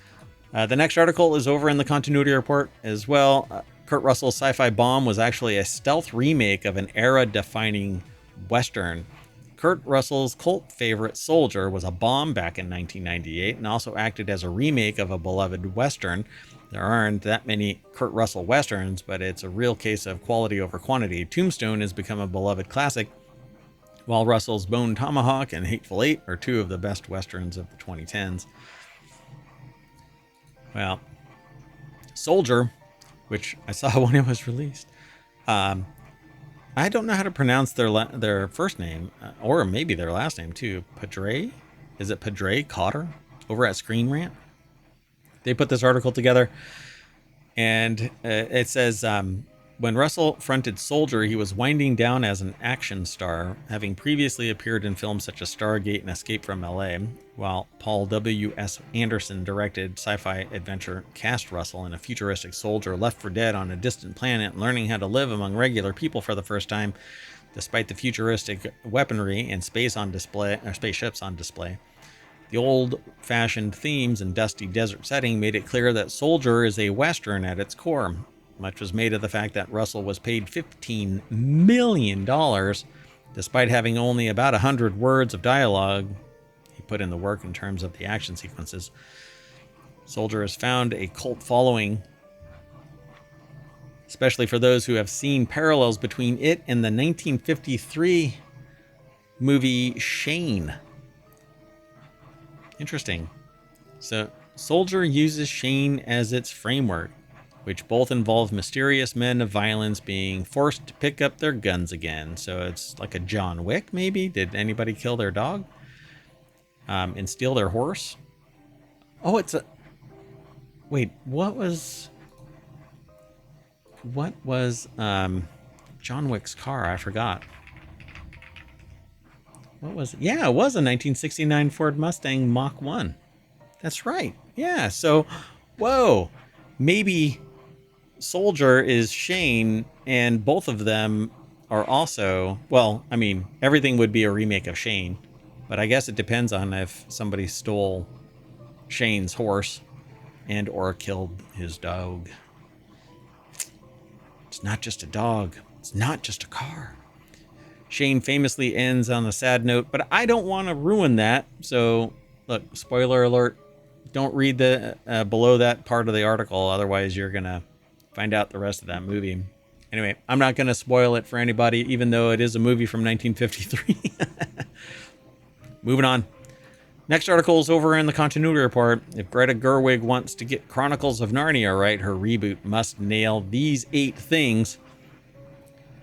The next article is over in the continuity report as well. Kurt Russell's sci-fi bomb was actually a stealth remake of an era-defining Western. Kurt Russell's cult favorite Soldier was a bomb back in 1998 and also acted as a remake of a beloved Western. There aren't that many Kurt Russell Westerns, but it's a real case of quality over quantity. Tombstone has become a beloved classic, while Russell's Bone Tomahawk and Hateful Eight are two of the best Westerns of the 2010s. Well, Soldier, which I saw when it was released, I don't know how to pronounce their first name, or maybe their last name too. Padre? Is it Padre Cotter over at Screen Rant? They put this article together, and it says, when Russell fronted Soldier, he was winding down as an action star, having previously appeared in films such as Stargate and Escape from LA, while Paul W.S. Anderson directed sci-fi adventure cast Russell in a futuristic soldier left for dead on a distant planet, learning how to live among regular people for the first time, despite the futuristic weaponry and spaceships on display. The old-fashioned themes and dusty desert setting made it clear that Soldier is a Western at its core. Much was made of the fact that Russell was paid $15 million, despite having only about 100 words of dialogue. He put in the work in terms of the action sequences. Soldier has found a cult following, especially for those who have seen parallels between it and the 1953 movie Shane. Interesting. So, Soldier uses Shane as its framework, which both involve mysterious men of violence being forced to pick up their guns again. So it's like a John Wick, maybe? Did anybody kill their dog? And steal their horse? Oh, it's a... Wait, what was John Wick's car? I forgot. What was it? Yeah, it was a 1969 Ford Mustang Mach 1. That's right. Yeah, so, whoa. Maybe Soldier is Shane, and both of them are also, well, I mean, everything would be a remake of Shane, but I guess it depends on if somebody stole Shane's horse and or killed his dog. It's not just a dog. It's not just a car. Shane famously ends on a sad note, but I don't want to ruin that. So, look, spoiler alert, don't read the below that part of the article, otherwise you're going to find out the rest of that movie. Anyway, I'm not going to spoil it for anybody, even though it is a movie from 1953. Moving on. Next article is over in the continuity report. If Greta Gerwig wants to get Chronicles of Narnia right, her reboot must nail these 8 things.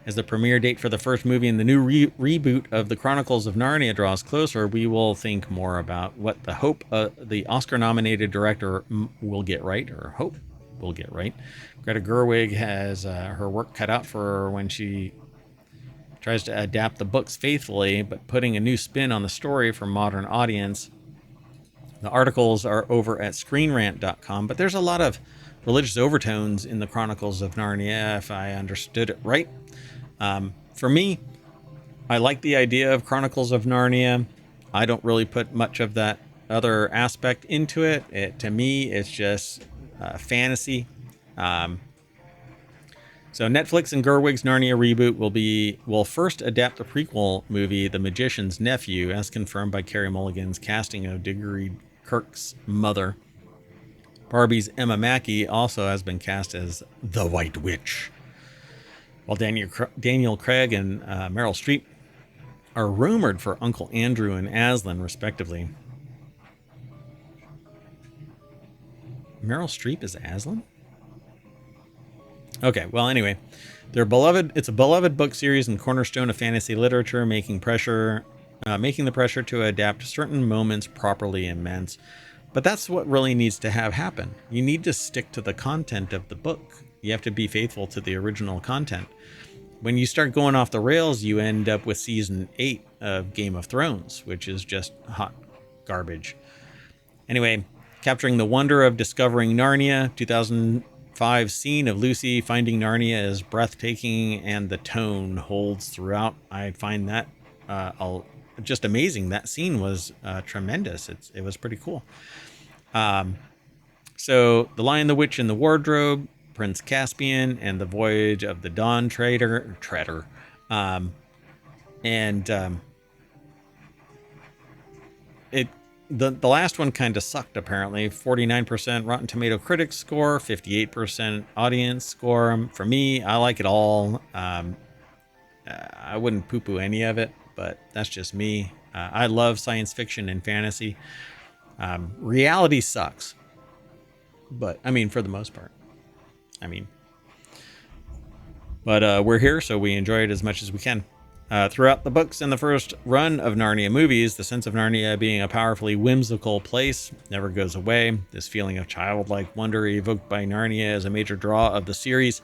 As the premiere date for the first movie in the new reboot of the Chronicles of Narnia draws closer, we will think more about what the hope the Oscar-nominated director will get right, or hope will get right. Greta Gerwig has her work cut out for her when she tries to adapt the books faithfully, but putting a new spin on the story for a modern audience. The articles are over at screenrant.com, but there's a lot of religious overtones in the Chronicles of Narnia, if I understood it right. For me, I like the idea of Chronicles of Narnia. I don't really put much of that other aspect into it. To me, it's just fantasy. So Netflix and Gerwig's Narnia reboot will first adapt the prequel movie The Magician's Nephew, as confirmed by Carey Mulligan's casting of Diggory Kirk's mother. Barbie's Emma Mackey also has been cast as the White Witch, while Daniel Craig and Meryl Streep are rumored for Uncle Andrew and Aslan, respectively. Meryl Streep is Aslan? Okay, well, anyway, it's a beloved book series and cornerstone of fantasy literature, making pressure making the pressure to adapt certain moments properly immense. But that's what really needs to have happen. You need to stick to the content of the book. You have to be faithful to the original content. When you start going off the rails, you end up with season 8 of Game of Thrones, which is just hot garbage. Anyway, capturing the wonder of discovering Narnia, 2005 scene of Lucy finding Narnia is breathtaking, and the tone holds throughout. I find that just amazing. That scene was tremendous. It was pretty cool. So, The Lion, the Witch, and the Wardrobe, Prince Caspian, and The Voyage of the Dawn Treader. The last one kind of sucked, apparently. 49% Rotten Tomato critics score, 58% audience score. For me, I like it all. I wouldn't poo-poo any of it, but that's just me. I love science fiction and fantasy. Reality sucks. But, I mean, for the most part. But we're here, so we enjoy it as much as we can. Throughout the books and the first run of Narnia movies, the sense of Narnia being a powerfully whimsical place never goes away. This feeling of childlike wonder evoked by Narnia is a major draw of the series.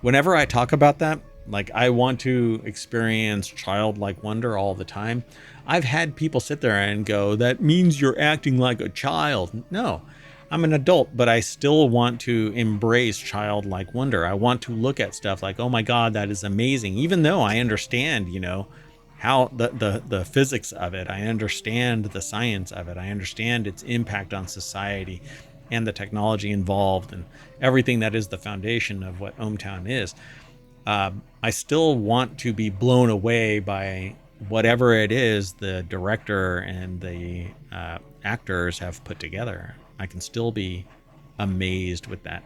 Whenever I talk about that, like, I want to experience childlike wonder all the time. I've had people sit there and go, that means you're acting like a child. No, I'm an adult, but I still want to embrace childlike wonder. I want to look at stuff like, oh my God, that is amazing. Even though I understand, how the physics of it. I understand the science of it. I understand its impact on society and the technology involved and everything that is the foundation of what ohmTown is. I still want to be blown away by whatever it is the director and the actors have put together. I can still be amazed with that.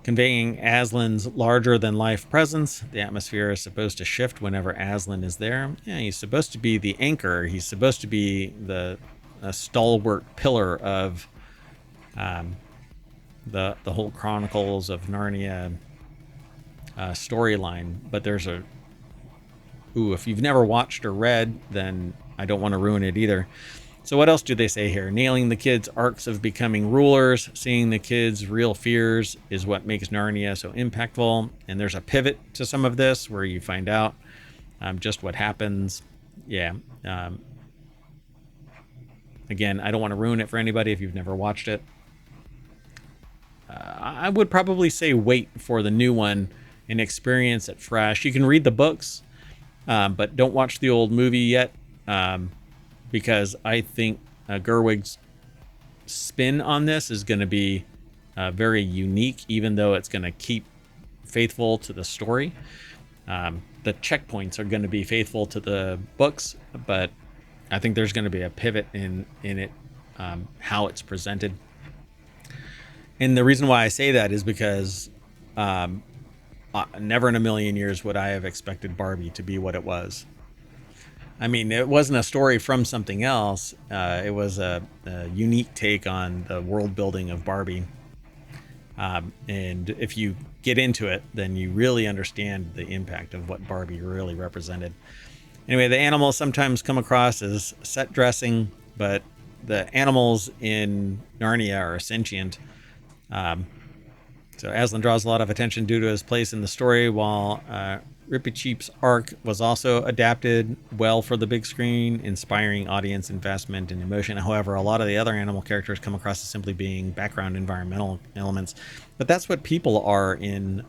Conveying Aslan's larger-than-life presence, the atmosphere is supposed to shift whenever Aslan is there. Yeah, he's supposed to be the anchor. He's supposed to be the stalwart pillar of the whole Chronicles of Narnia storyline. But there's if you've never watched or read, then I don't want to ruin it either. So what else do they say here? Nailing the kids' arcs of becoming rulers, seeing the kids' real fears is what makes Narnia so impactful. And there's a pivot to some of this where you find out just what happens. Yeah. Again, I don't want to ruin it for anybody if you've never watched it. I would probably say wait for the new one and experience it fresh. You can read the books, but don't watch the old movie yet. Because I think Gerwig's spin on this is going to be very unique, even though it's going to keep faithful to the story. The checkpoints are going to be faithful to the books, but I think there's going to be a pivot in it, how it's presented. And the reason why I say that is because never in a million years would I have expected Barbie to be what it was. I mean, it wasn't a story from something else. It was a unique take on the world building of Barbie. And if you get into it, then you really understand the impact of what Barbie really represented. Anyway, the animals sometimes come across as set dressing, but the animals in Narnia are sentient. So Aslan draws a lot of attention due to his place in the story, while Rippecheep's arc was also adapted well for the big screen, inspiring audience investment and emotion. However, a lot of the other animal characters come across as simply being background environmental elements. But that's what people are in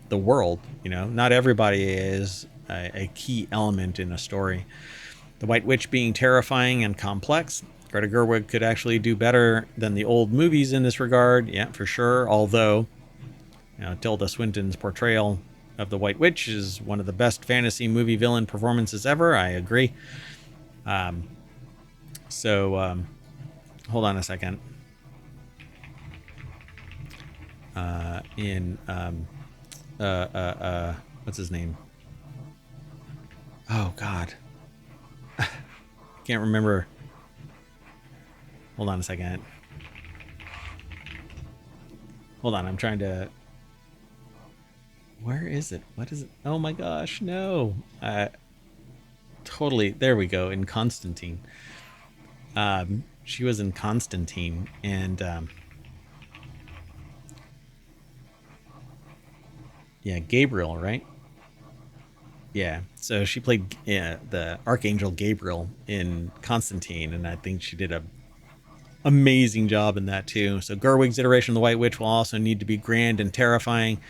the world. Not everybody is a key element in a story. The White Witch being terrifying and complex. Greta Gerwig could actually do better than the old movies in this regard. Yeah, for sure. Although, Tilda Swinton's portrayal of the White Witch is one of the best fantasy movie villain performances ever. I agree. Hold on a second. What's his name? Oh God, can't remember. Hold on a second. Hold on, I'm trying to. Where is it? What is it? Oh my gosh, no. totally. There we go. In Constantine. She was in Constantine, and yeah, Gabriel, right? Yeah. So she played the Archangel Gabriel in Constantine, and I think she did a amazing job in that too. So Gerwig's iteration of the White Witch will also need to be grand and terrifying.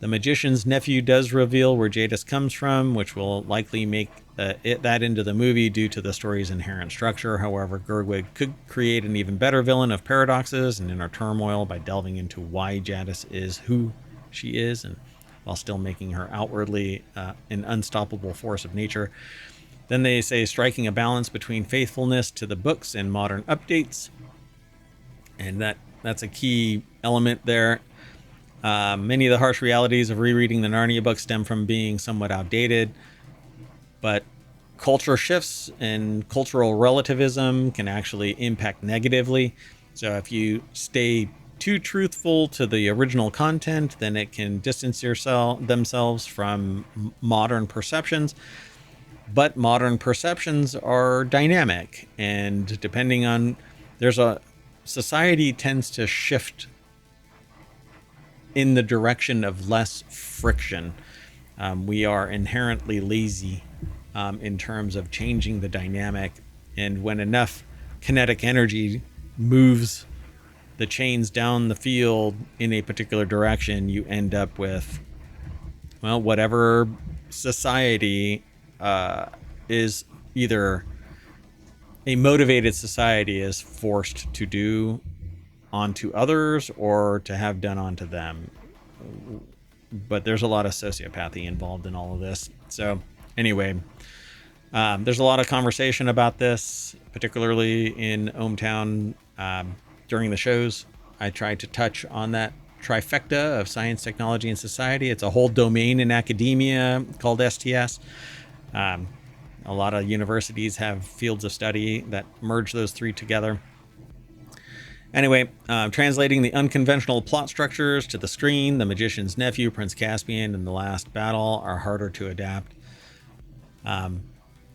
The magician's nephew does reveal where Jadis comes from, which will likely make that into the movie due to the story's inherent structure. However, Gerwig could create an even better villain of paradoxes and inner turmoil by delving into why Jadis is who she is, and while still making her outwardly an unstoppable force of nature. Then they say striking a balance between faithfulness to the books and modern updates, and that's a key element there. Many of the harsh realities of rereading the Narnia books stem from being somewhat outdated, but culture shifts and cultural relativism can actually impact negatively. So if you stay too truthful to the original content, then it can distance themselves from modern perceptions. But modern perceptions are dynamic, and depending on society tends to shift in the direction of less friction. We are inherently lazy in terms of changing the dynamic, and when enough kinetic energy moves the chains down the field in a particular direction, you end up with, well, whatever society is either a motivated society is forced to do onto others or to have done onto them. But there's a lot of sociopathy involved in all of this. So anyway, there's a lot of conversation about this, particularly in ohmTown. During the shows, I tried to touch on that trifecta of science, technology, and society. It's a whole domain in academia called STS. A lot of universities have fields of study that merge those three together. Anyway, translating the unconventional plot structures to the screen, the magician's nephew, Prince Caspian, and the last battle are harder to adapt.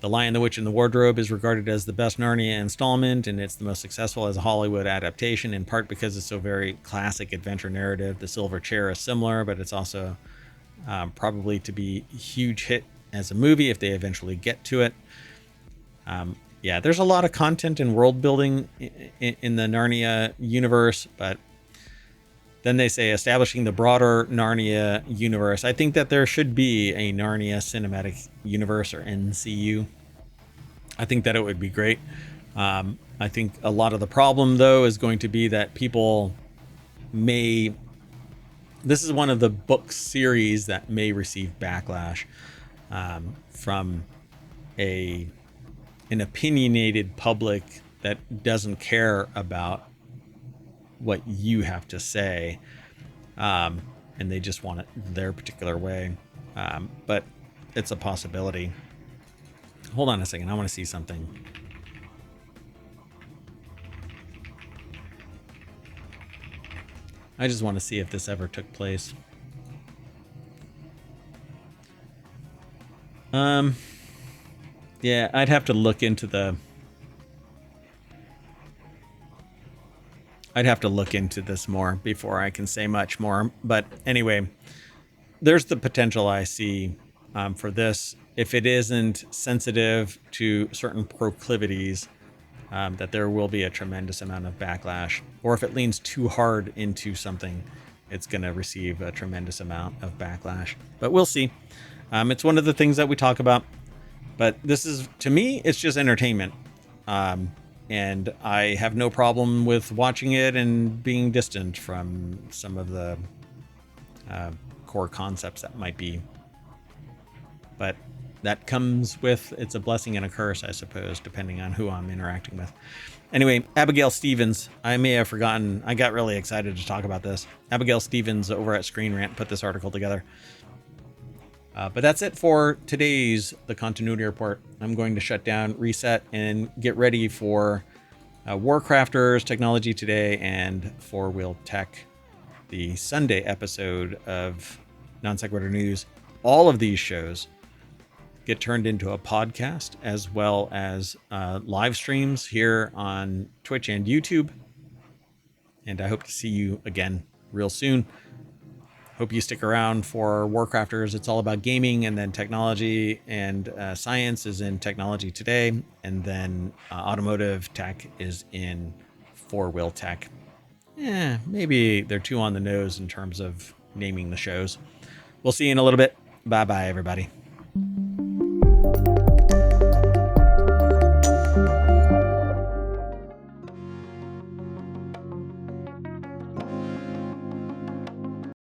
The Lion, the Witch, and the Wardrobe is regarded as the best Narnia installment, and it's the most successful as a Hollywood adaptation, in part because it's so very classic adventure narrative. The Silver Chair is similar, but it's also probably to be a huge hit as a movie if they eventually get to it. Yeah, there's a lot of content and world building in the Narnia universe, but then they say establishing the broader Narnia universe. I think that there should be a Narnia Cinematic Universe, or NCU. I think that it would be great. I think a lot of the problem, though, is going to be that people may... This is one of the book series that may receive backlash from an opinionated public that doesn't care about what you have to say, and they just want it their particular way. But it's a possibility. Hold on a second. I want to see something. I just want to see if this ever took place. Yeah, I'd have to look into this more before I can say much more. But anyway, there's the potential I see for this. If it isn't sensitive to certain proclivities, that there will be a tremendous amount of backlash. Or if it leans too hard into something, it's going to receive a tremendous amount of backlash. But we'll see. It's one of the things that we talk about. But this is, to me, it's just entertainment. And I have no problem with watching it and being distant from some of the core concepts that might be. But that comes with, it's a blessing and a curse, I suppose, depending on who I'm interacting with. Anyway, Abigail Stevens, I may have forgotten. I got really excited to talk about this. Abigail Stevens over at Screen Rant put this article together. But that's it for today's The Continuity Report. I'm going to shut down, reset, and get ready for WarCrafters, Technology Today, and FourWheelTech, the Sunday episode of Non Sequitur News. All of these shows get turned into a podcast, as well as live streams here on Twitch and YouTube. And I hope to see you again real soon. Hope you stick around for WarCrafters. It's all about gaming, and then technology and science is in Technology Today, and then automotive tech is in FourWheelTech. Yeah, maybe they're too on the nose in terms of naming the shows. We'll see you in a little bit. Bye-bye, everybody.